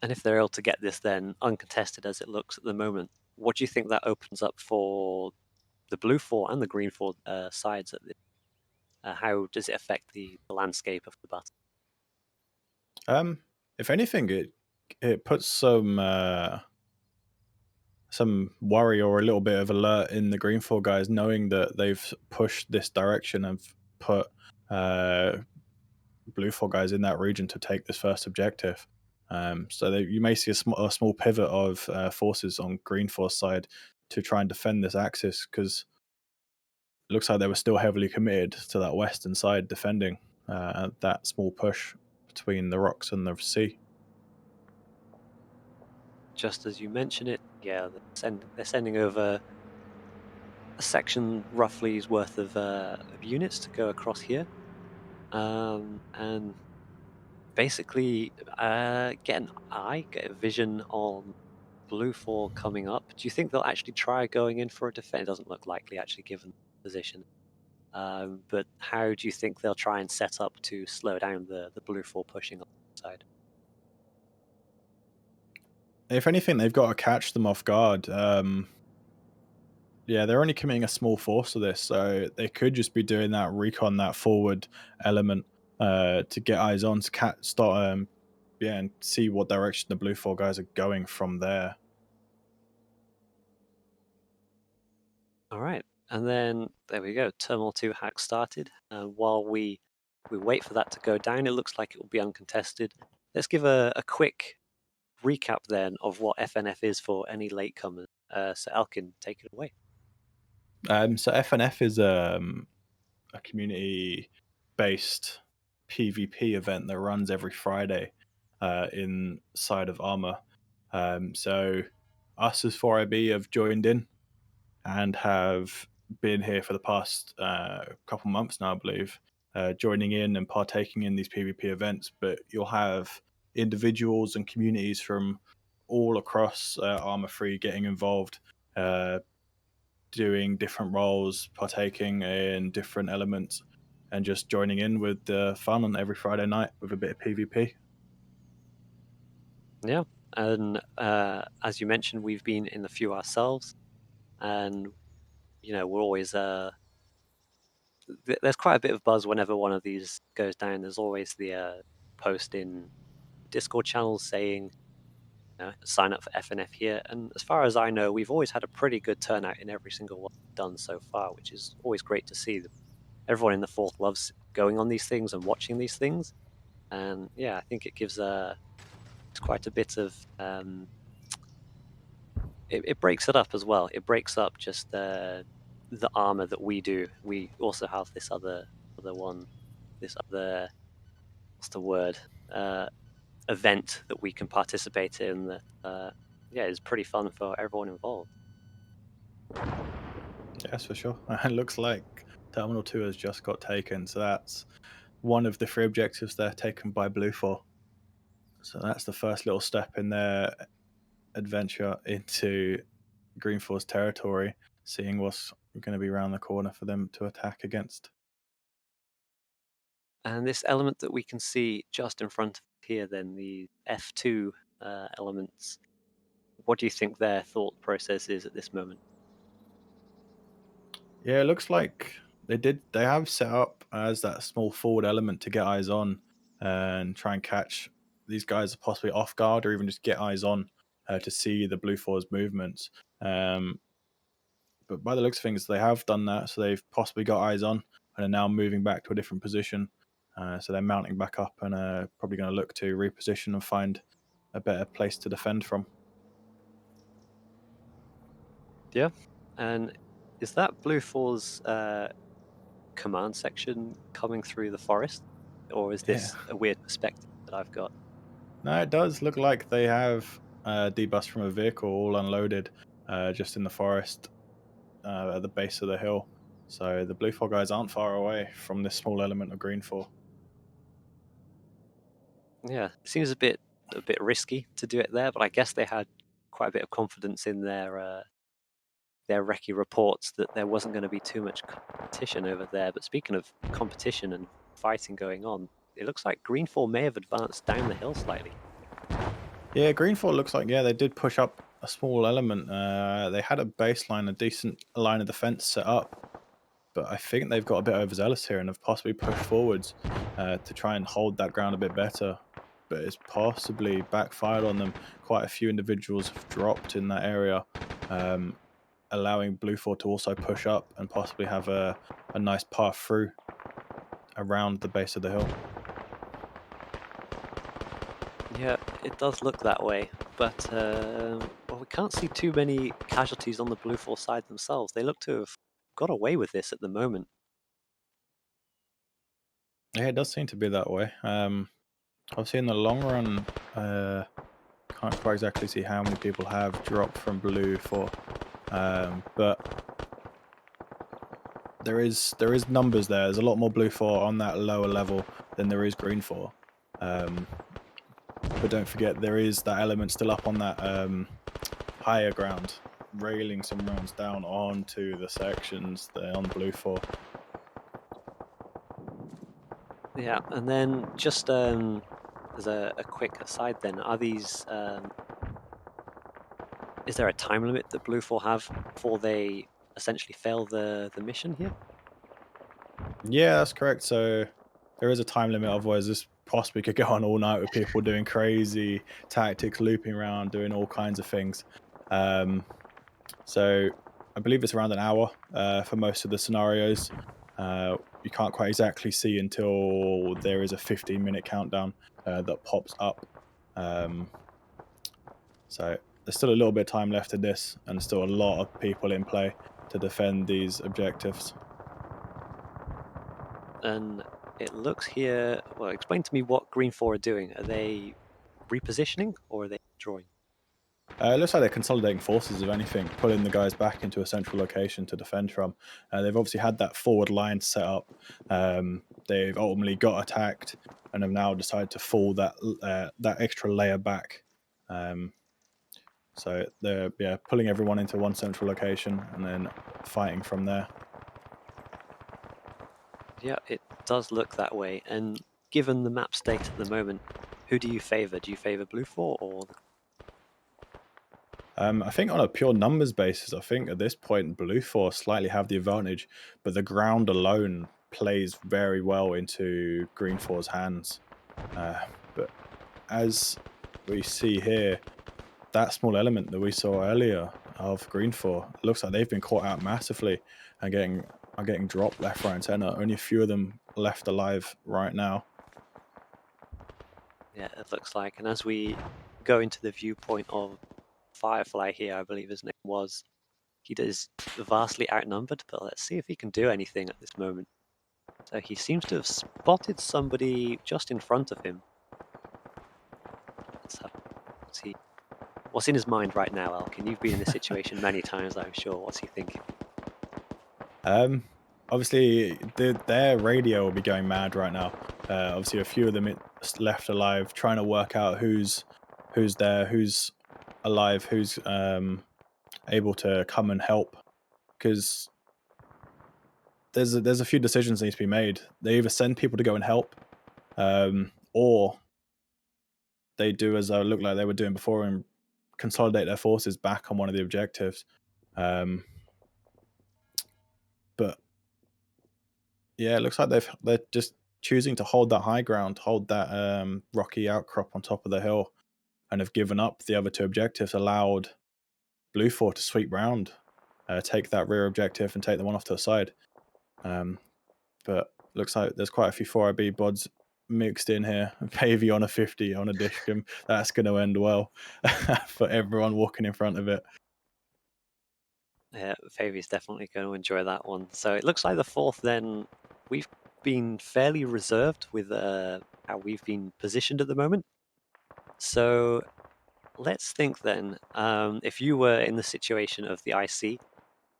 And if they're able to get this then uncontested as it looks at the moment, what do you think that opens up for the Blue 4 and the Green 4 sides? How does it affect the landscape of the battle? If anything, it puts some worry or a little bit of alert in the Green 4 guys, knowing that they've pushed this direction and put Blue 4 guys in that region to take this first objective. So you may see a small pivot of forces on Green 4's side to try and defend this axis, because it looks like they were still heavily committed to that western side, defending that small push between the rocks and the sea. Just as you mention it, yeah, they're sending over a section roughly's worth of units to go across here, and basically get a vision on Blue 4 coming up. Do you think they'll actually try going in for a defense? It doesn't look likely, actually, given the position. But how do you think they'll try and set up to slow down the Blue 4 pushing on the side? If anything, they've got to catch them off guard. Yeah, they're only committing a small force to this, so they could just be doing that recon, that forward element, to get eyes on, to start, and see what direction the Blue 4 guys are going from there. All right, and then there we go. Terminal 2 hack started. While we wait for that to go down, it looks like it will be uncontested. Let's give a quick recap then of what FNF is for any latecomers. So Elkin, take it away. So FNF is a community-based PvP event that runs every Friday inside of ArmA. So us as 4IB have joined in and have been here for the past couple months now, I believe, joining in and partaking in these PvP events. But you'll have individuals and communities from all across ArmA 3 getting involved, doing different roles, partaking in different elements, and just joining in with the fun on every Friday night with a bit of PvP. Yeah, and as you mentioned, we've been in a few ourselves, and we're always there's quite a bit of buzz whenever one of these goes down. There's always the post in Discord channels saying, sign up for FNF here. And as far as I know, we've always had a pretty good turnout in every single one we've done so far, which is always great to see. Everyone in the fourth loves going on these things and watching these things. And yeah, I think it gives quite a bit of it breaks it up as well. It breaks up just the ArmA that we do. We also have this other one, this other, what's the word, event that we can participate in that yeah, is pretty fun for everyone involved. Yes, for sure. It looks like Terminal 2 has just got taken, so that's one of the 3 objectives there taken by Blue 4. So that's the first little step in their adventure into Green Force territory, seeing what's going to be around the corner for them to attack against. And this element that we can see just in front of here, then the F2 elements, what do you think their thought process is at this moment? Yeah, it looks like they have set up as that small forward element to get eyes on and try and catch these guys possibly off guard, or even just get eyes on to see the Blue Four's movements. But by the looks of things, they have done that, so they've possibly got eyes on and are now moving back to a different position. So they're mounting back up and probably going to look to reposition and find a better place to defend from. Yeah, and is that Blue Four's command section coming through the forest, or is this a weird perspective that I've got? No, it does look like they have debussed from a vehicle all unloaded just in the forest at the base of the hill. So the Blue Four guys aren't far away from this small element of Green Four. Yeah, it seems a bit risky to do it there, but I guess they had quite a bit of confidence in their recce reports that there wasn't going to be too much competition over there. But speaking of competition and fighting going on, it looks like Green Four may have advanced down the hill slightly. Yeah, Green Four looks like, yeah, they did push up a small element. They had a baseline, a decent line of defense set up, but I think they've got a bit overzealous here and have possibly pushed forwards to try and hold that ground a bit better. But it's possibly backfired on them. Quite a few individuals have dropped in that area, allowing Blue Four to also push up and possibly have a nice path through around the base of the hill. Yeah, it does look that way, but well, we can't see too many casualties on the Blue Four side themselves. They look to have got away with this at the moment. Yeah, it does seem to be that way. Obviously, in the long run, can't quite exactly see how many people have dropped from Blue Four, but there is numbers there. There's a lot more Blue Four on that lower level than there is Green Four. But don't forget, there is that element still up on that higher ground, railing some rounds down onto the sections there on Blue Four. Yeah, and then just as a quick aside, then are these? Is there a time limit that Blue Four have before they essentially fail the mission here? Yeah, that's correct. So there is a time limit, otherwise this possibly could go on all night with people doing crazy tactics, looping around, doing all kinds of things. So I believe it's around an hour for most of the scenarios. You can't quite exactly see until there is a 15-minute countdown that pops up. So there's still a little bit of time left in this, and still a lot of people in play to defend these objectives. And it looks here. Well, explain to me what Green Four are doing. Are they repositioning or are they drawing? It looks like they're consolidating forces, if anything, pulling the guys back into a central location to defend from. They've obviously had that forward line set up. They've ultimately got attacked and have now decided to fall that extra layer back. So they're pulling everyone into one central location and then fighting from there. Yeah, it does look that way. And given the map state at the moment, who do you favour? Do you favour Blue Four or? I think on a pure numbers basis, I think at this point Blue Four slightly have the advantage, but the ground alone plays very well into Green Four's hands. But as we see here, that small element that we saw earlier of Green Four looks like they've been caught out massively and getting dropped left, right, and center. Only a few of them left alive right now. Yeah, it looks like. And as we go into the viewpoint of Firefly here, I believe his name was, he is vastly outnumbered, but let's see if he can do anything at this moment. So he seems to have spotted somebody just in front of him. So what's in his mind right now, Elkin? You've been in this situation many times, I'm sure. What's he thinking? Obviously, their radio will be going mad right now. Obviously, a few of them left alive, trying to work out who's there, who's alive, who's able to come and help, because there's a few decisions that need to be made. They either send people to go and help, or they do as I look like they were doing before and consolidate their forces back on one of the objectives. But yeah, it looks like they're just choosing to hold that high ground, hold that rocky outcrop on top of the hill, and have given up the other two objectives, allowed Blue 4 to sweep round, take that rear objective and take the one off to the side. But looks like there's quite a few 4IB bods mixed in here. Pavey on a 50 on a Dishcom. That's going to end well for everyone walking in front of it. Yeah, Favy's definitely going to enjoy that one. So it looks like the fourth then, we've been fairly reserved with how we've been positioned at the moment. So let's think then, if you were in the situation of the IC,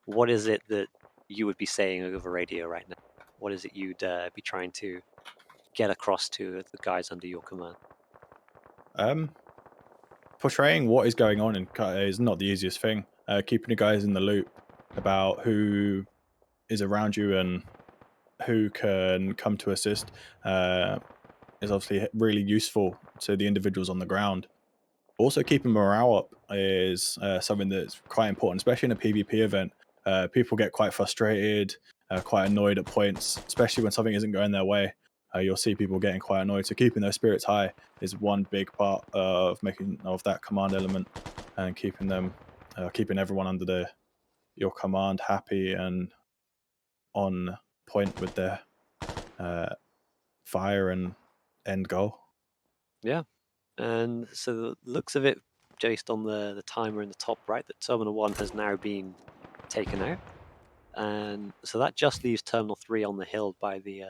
what is it that you would be saying over radio right now? What is it you'd be trying to get across to the guys under your command? Portraying what is going on is not the easiest thing. Keeping the guys in the loop about who is around you and who can come to assist is obviously really useful to the individuals on the ground. Also, keeping morale up is something that's quite important, especially in a PvP event. People get quite frustrated, quite annoyed at points, especially when something isn't going their way. You'll see people getting quite annoyed. So keeping those spirits high is one big part of making of that command element, and keeping everyone under your command happy and on point with their fire and end goal. Yeah, and so the looks of it, based on the timer in the top right, that Terminal 1 has now been taken out. And so that just leaves Terminal 3 on the hill by the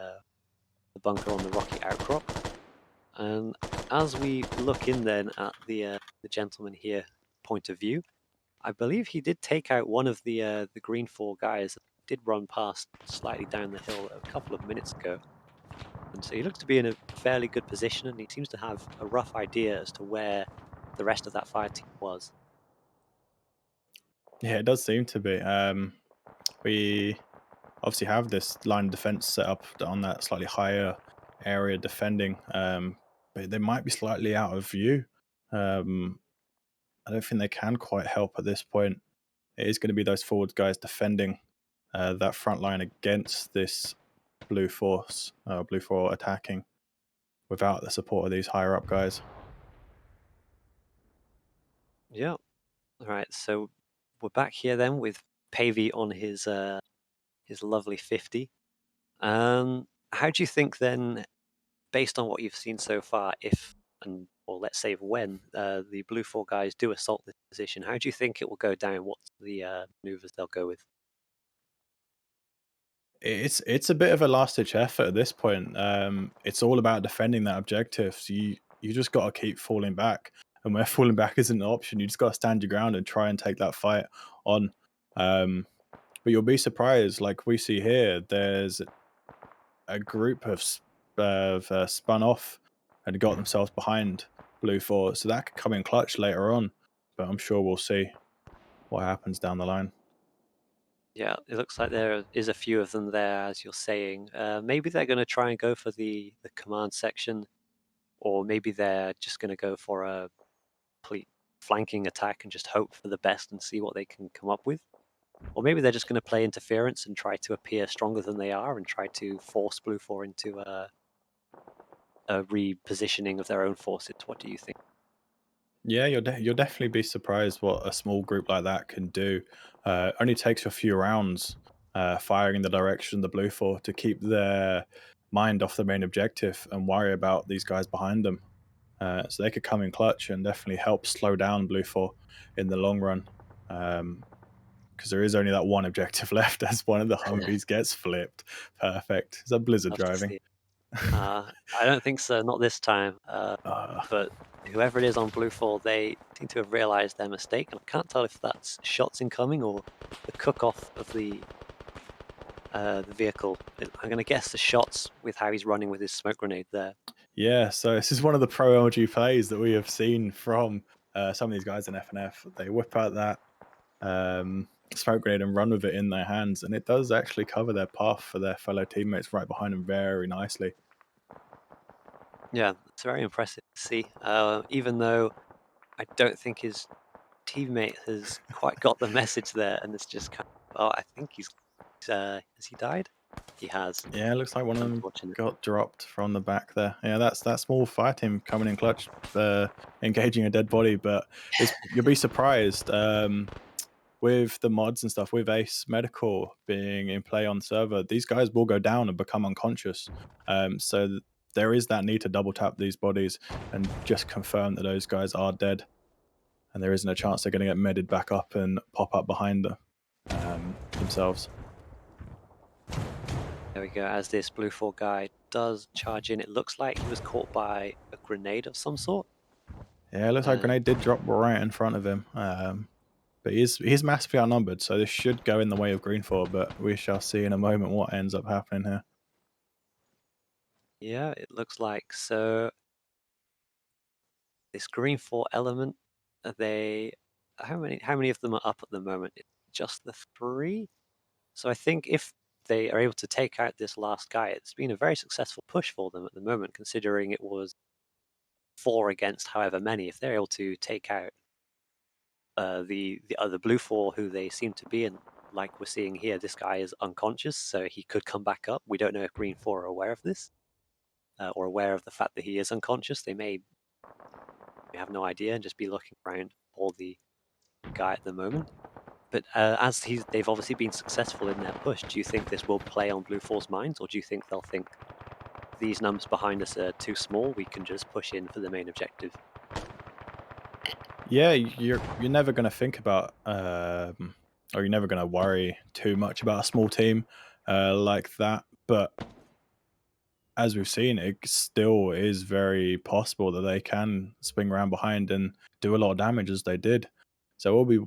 bunker on the rocky outcrop. And as we look in then at the gentleman here point of view, I believe he did take out one of the green 4 guys that did run past slightly down the hill a couple of minutes ago. And so he looks to be in a fairly good position, and he seems to have a rough idea as to where the rest of that fire team was. Yeah, it does seem to be. We obviously have this line of defense set up on that slightly higher area defending, but they might be slightly out of view. I don't think they can quite help at this point. It is going to be those forward guys defending that front line against this blue force, blue 4 attacking without the support of these higher up guys. Yeah. All right. So we're back here then with Pavey on his lovely 50. How do you think then, based on what you've seen so far, or let's say when the blue 4 guys do assault this position, how do you think it will go down? What's the maneuvers they'll go with? It's a bit of a last ditch effort at this point. It's all about defending that objective. So you just got to keep falling back, and where falling back isn't an option, you just got to stand your ground and try and take that fight on. But you'll be surprised, like we see here, there's a group of spun off and got themselves behind blue 4, so that could come in clutch later on. But I'm sure we'll see what happens down the line. Yeah, it looks like there is a few of them there, as you're saying. Maybe they're going to try and go for the command section, or maybe they're just going to go for a complete flanking attack and just hope for the best and see what they can come up with. Or maybe they're just going to play interference and try to appear stronger than they are and try to force blue 4 into a repositioning of their own forces. What do you think? Yeah, you'll definitely be surprised what a small group like that can do. Only takes a few rounds firing in the direction of the blue 4 to keep their mind off the main objective and worry about these guys behind them. So they could come in clutch and definitely help slow down blue 4 in the long run. Because there is only that one objective left as one of the Humvees gets flipped. Perfect. Is that Blizzard driving? I don't think so, not this time. But whoever it is on blue 4, they seem to have realized their mistake, and I can't tell if that's shots incoming or the cook-off of the vehicle. I'm going to guess the shots with how he's running with his smoke grenade there. Yeah, so this is one of the pro LG plays that we have seen from some of these guys in FNF. They whip out that smoke grenade and run with it in their hands, and it does actually cover their path for their fellow teammates right behind them very nicely. Yeah, it's very impressive to see. Even though I don't think his teammate has quite got the message there, and it's just kind of, oh, I think he's has he died? He has. Yeah, it looks like one of them Unfortunate. got dropped from the back there. Yeah, that's that small fire team coming in clutch, engaging a dead body. But you'll be surprised with the mods and stuff, with Ace Medical being in play on server, these guys will go down and become unconscious. So there is that need to double tap these bodies and just confirm that those guys are dead, and there isn't a chance they're going to get medded back up and pop up behind themselves. There we go. As this Blue 4 guy does charge in, it looks like he was caught by a grenade of some sort. Yeah, it looks like grenade did drop right in front of him. But he's massively outnumbered, so this should go in the way of Green 4, but we shall see in a moment what ends up happening here. Yeah, it looks like so. This Green 4 element, how many of them are up at the moment? It's just the 3. So I think if they are able to take out this last guy, it's been a very successful push for them at the moment, considering it was 4 against however many. If they're able to take out the other Blue 4 who they seem to be in, like we're seeing here, this guy is unconscious, so he could come back up. We don't know if Green 4 are aware of this, or aware of the fact that he is unconscious. They may have no idea and just be looking around for the guy at the moment. But as they've obviously been successful in their push, do you think this will play on Blue 4's minds, or do you think they'll think these numbers behind us are too small, we can just push in for the main objective? Yeah, you're never going to think about, or you're never going to worry too much about a small team like that. But as we've seen, it still is very possible that they can swing around behind and do a lot of damage as they did. So we'll be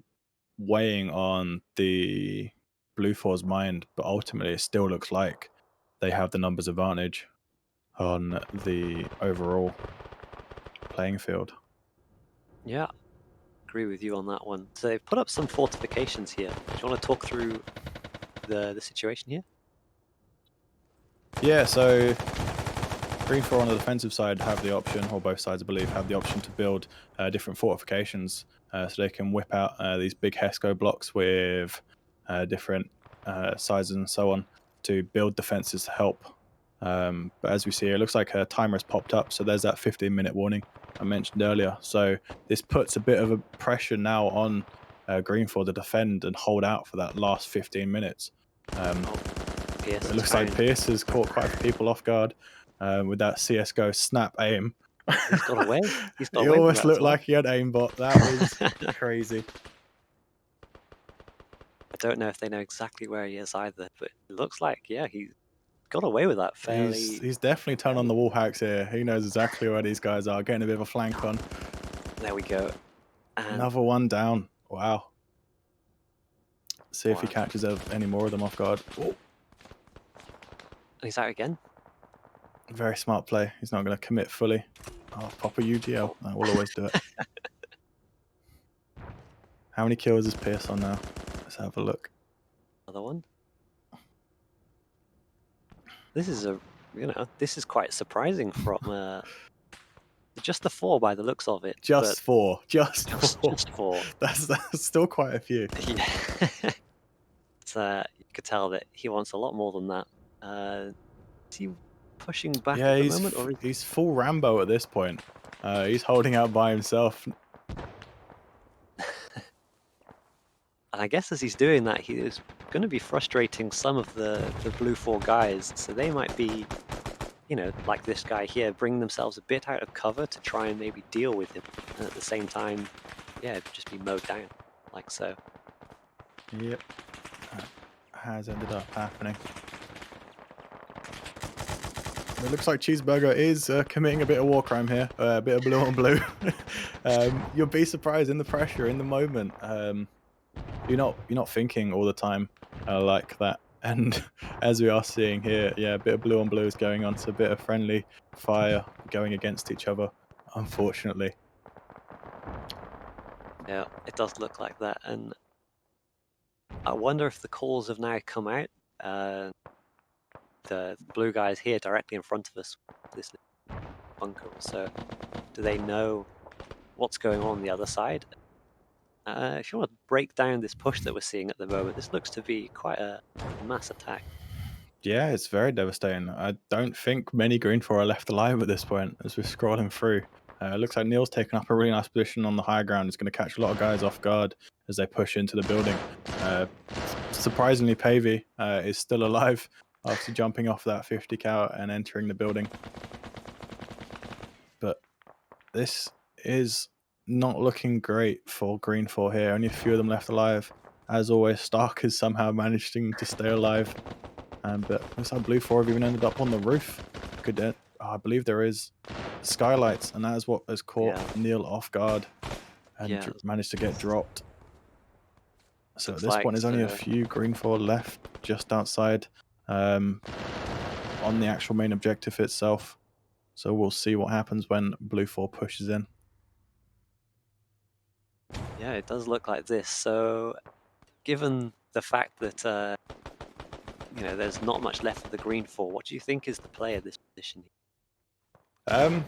weighing on the Blue 4's mind, but ultimately it still looks like they have the numbers advantage on the overall playing field. Yeah, agree with you on that one. So they've put up some fortifications here. Do you want to talk through the situation here? Yeah, so Green 4 on the defensive side have the option, or both sides I believe have the option to build different fortifications, so they can whip out these big HESCO blocks with different sizes and so on to build defenses to help. But as we see here, it looks like a timer has popped up, so there's that 15-minute warning I mentioned earlier. So this puts a bit of a pressure now on Green 4 to defend and hold out for that last 15 minutes. It looks like Pierce has caught quite a few people off guard with that CSGO snap aim. He's got away. He's got He away almost with that looked as well. like he had aimbot. That was crazy. I don't know if they know exactly where he is either, but it looks like, yeah, he got away with that fairly. He's definitely turned on the wall hacks here. He knows exactly where these guys are. Getting a bit of a flank on. There we go. And another one down. Wow. See if he catches any more of them off guard. Oh. He's out again. Very smart play. He's not going to commit fully. Oh, pop a UGL. That will always do it. How many kills is Pierce on now? Let's have a look. Another one. This is this is quite surprising from just the 4 by the looks of it. Just 4. Just 4. That's still quite a few. Yeah. You could tell that he wants a lot more than that. Is he pushing back yeah, at the moment? Or he's full Rambo at this point. He's holding out by himself. And I guess as he's doing that, he is going to be frustrating some of the Blue 4 guys. So they might be, like this guy here, bringing themselves a bit out of cover to try and maybe deal with him. And at the same time, yeah, just be mowed down, like so. Yep. That has ended up happening. It looks like Cheeseburger is committing a bit of war crime here, a bit of blue on blue. You'll be surprised in the pressure, in the moment. You're not thinking all the time like that. And as we are seeing here, yeah, a bit of blue on blue is going on, so a bit of friendly fire going against each other, unfortunately. Yeah, it does look like that. And I wonder if the calls have now come out. The blue guys here directly in front of us, this bunker. So, do they know what's going on the other side? If you want to break down this push that we're seeing at the moment, this looks to be quite a mass attack. Yeah, it's very devastating. I don't think many Green 4 are left alive at this point as we're scrolling through. It looks like Neil's taken up a really nice position on the high ground. It's going to catch a lot of guys off guard as they push into the building. Surprisingly, Pavey is still alive after jumping off that 50 cal and entering the building. But this is not looking great for Green 4 here. Only a few of them left alive. As always, Stark is somehow managing to stay alive. But looks like Blue 4 have even ended up on the roof. I believe there is skylights, and that is what has caught Neil off guard and managed to get dropped. So Looks at this point, there's only a like few Green 4 left just outside on the actual main objective itself. So we'll see what happens when Blue 4 pushes in. Yeah, it does look like this. So, given the fact that there's not much left of the Green 4, what do you think is the play of this position? I'm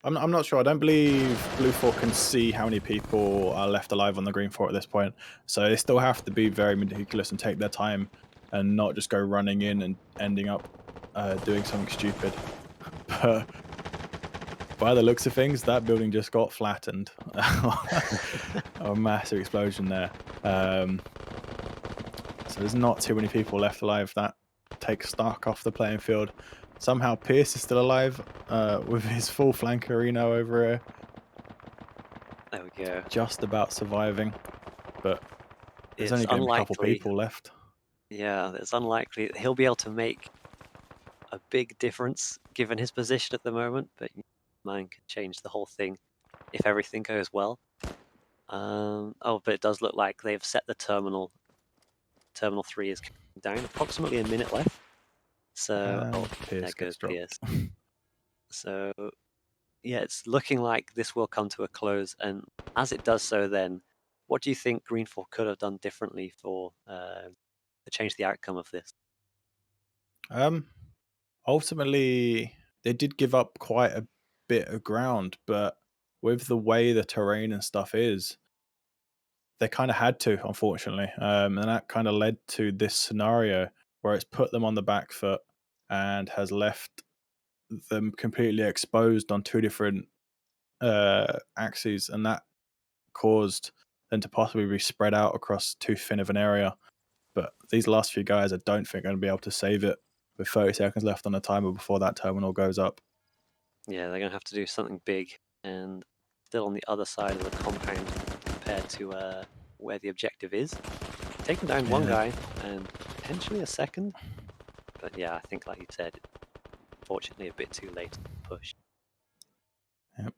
not sure. I don't believe Blue 4 can see how many people are left alive on the Green 4 at this point. So they still have to be very meticulous and take their time and not just go running in and ending up doing something stupid. But by the looks of things, that building just got flattened. A massive explosion there. So there's not too many people left alive. That takes Stark off the playing field. Somehow Pierce is still alive with his full flankerino over here. There we go. Just about surviving. But there's It's only going to be a couple unlikely. people left. Yeah, it's unlikely he'll be able to make a big difference given his position at the moment, but man can change the whole thing if everything goes well. But it does look like they've set the terminal. Terminal 3 is down, approximately a minute left. So, there goes Pierce. So, yeah, it's looking like this will come to a close, and as it does so, then what do you think Green 4 could have done differently to change the outcome of this? Ultimately, they did give up quite a bit of ground, but with the way the terrain and stuff is, they kind of had to, unfortunately. And that kind of led to this scenario where it's put them on the back foot and has left them completely exposed on two different axes, and that caused them to possibly be spread out across too thin of an area. But these last few guys, I don't think are going to be able to save it with 30 seconds left on the timer before that terminal goes up. Yeah, they're going to have to do something big, and still on the other side of the compound compared to where the objective is. Taking down one guy and potentially a second. But yeah, I think like you said, fortunately a bit too late to push. Yep.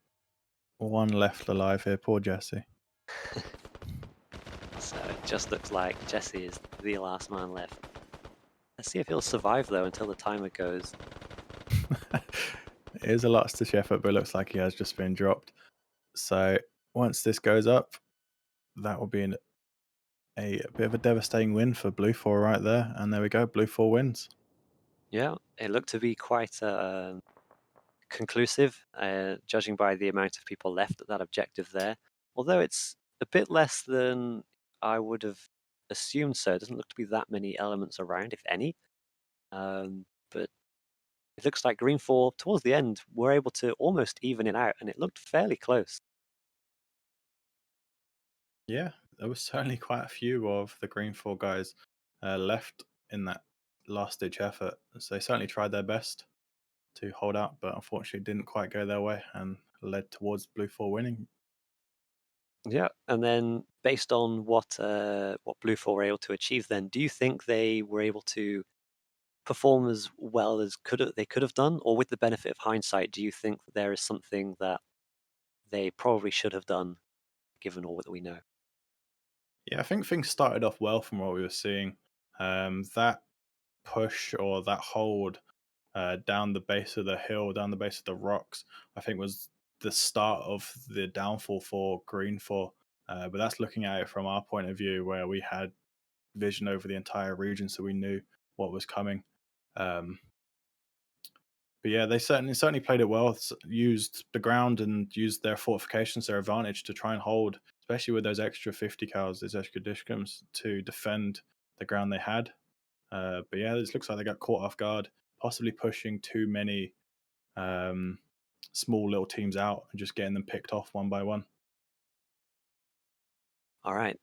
One left alive here, poor Jesse. So it just looks like Jesse is the last man left. Let's see if he'll survive though until the timer goes. It is a last-ditch effort, but it looks like he has just been dropped. So once this goes up, that will be a bit of a devastating win for Blue 4 right there. And there we go, Blue 4 wins. Yeah, it looked to be quite conclusive, judging by the amount of people left at that objective there. Although it's a bit less than I would have assumed so. It doesn't look to be that many elements around, if any. But it looks like Green 4, towards the end, were able to almost even it out, and it looked fairly close. Yeah, there was certainly quite a few of the Green 4 guys left in that last-ditch effort. So they certainly tried their best to hold out, but unfortunately didn't quite go their way and led towards Blue 4 winning. Yeah, and then based on what Blue 4 were able to achieve, then do you think they were able to perform as well as they could have done, or with the benefit of hindsight, do you think that there is something that they probably should have done, given all that we know? Yeah, I think things started off well from what we were seeing. That push or that hold down the base of the hill, down the base of the rocks, I think was the start of the downfall for Green 4. But that's looking at it from our point of view, where we had vision over the entire region, so we knew what was coming. But yeah, they certainly played it well. Used the ground and used their fortifications, their advantage, to try and hold, especially with those extra 50 cals, those extra discums, to defend the ground they had. But yeah, it looks like they got caught off guard, possibly pushing too many small little teams out and just getting them picked off one by one. All right.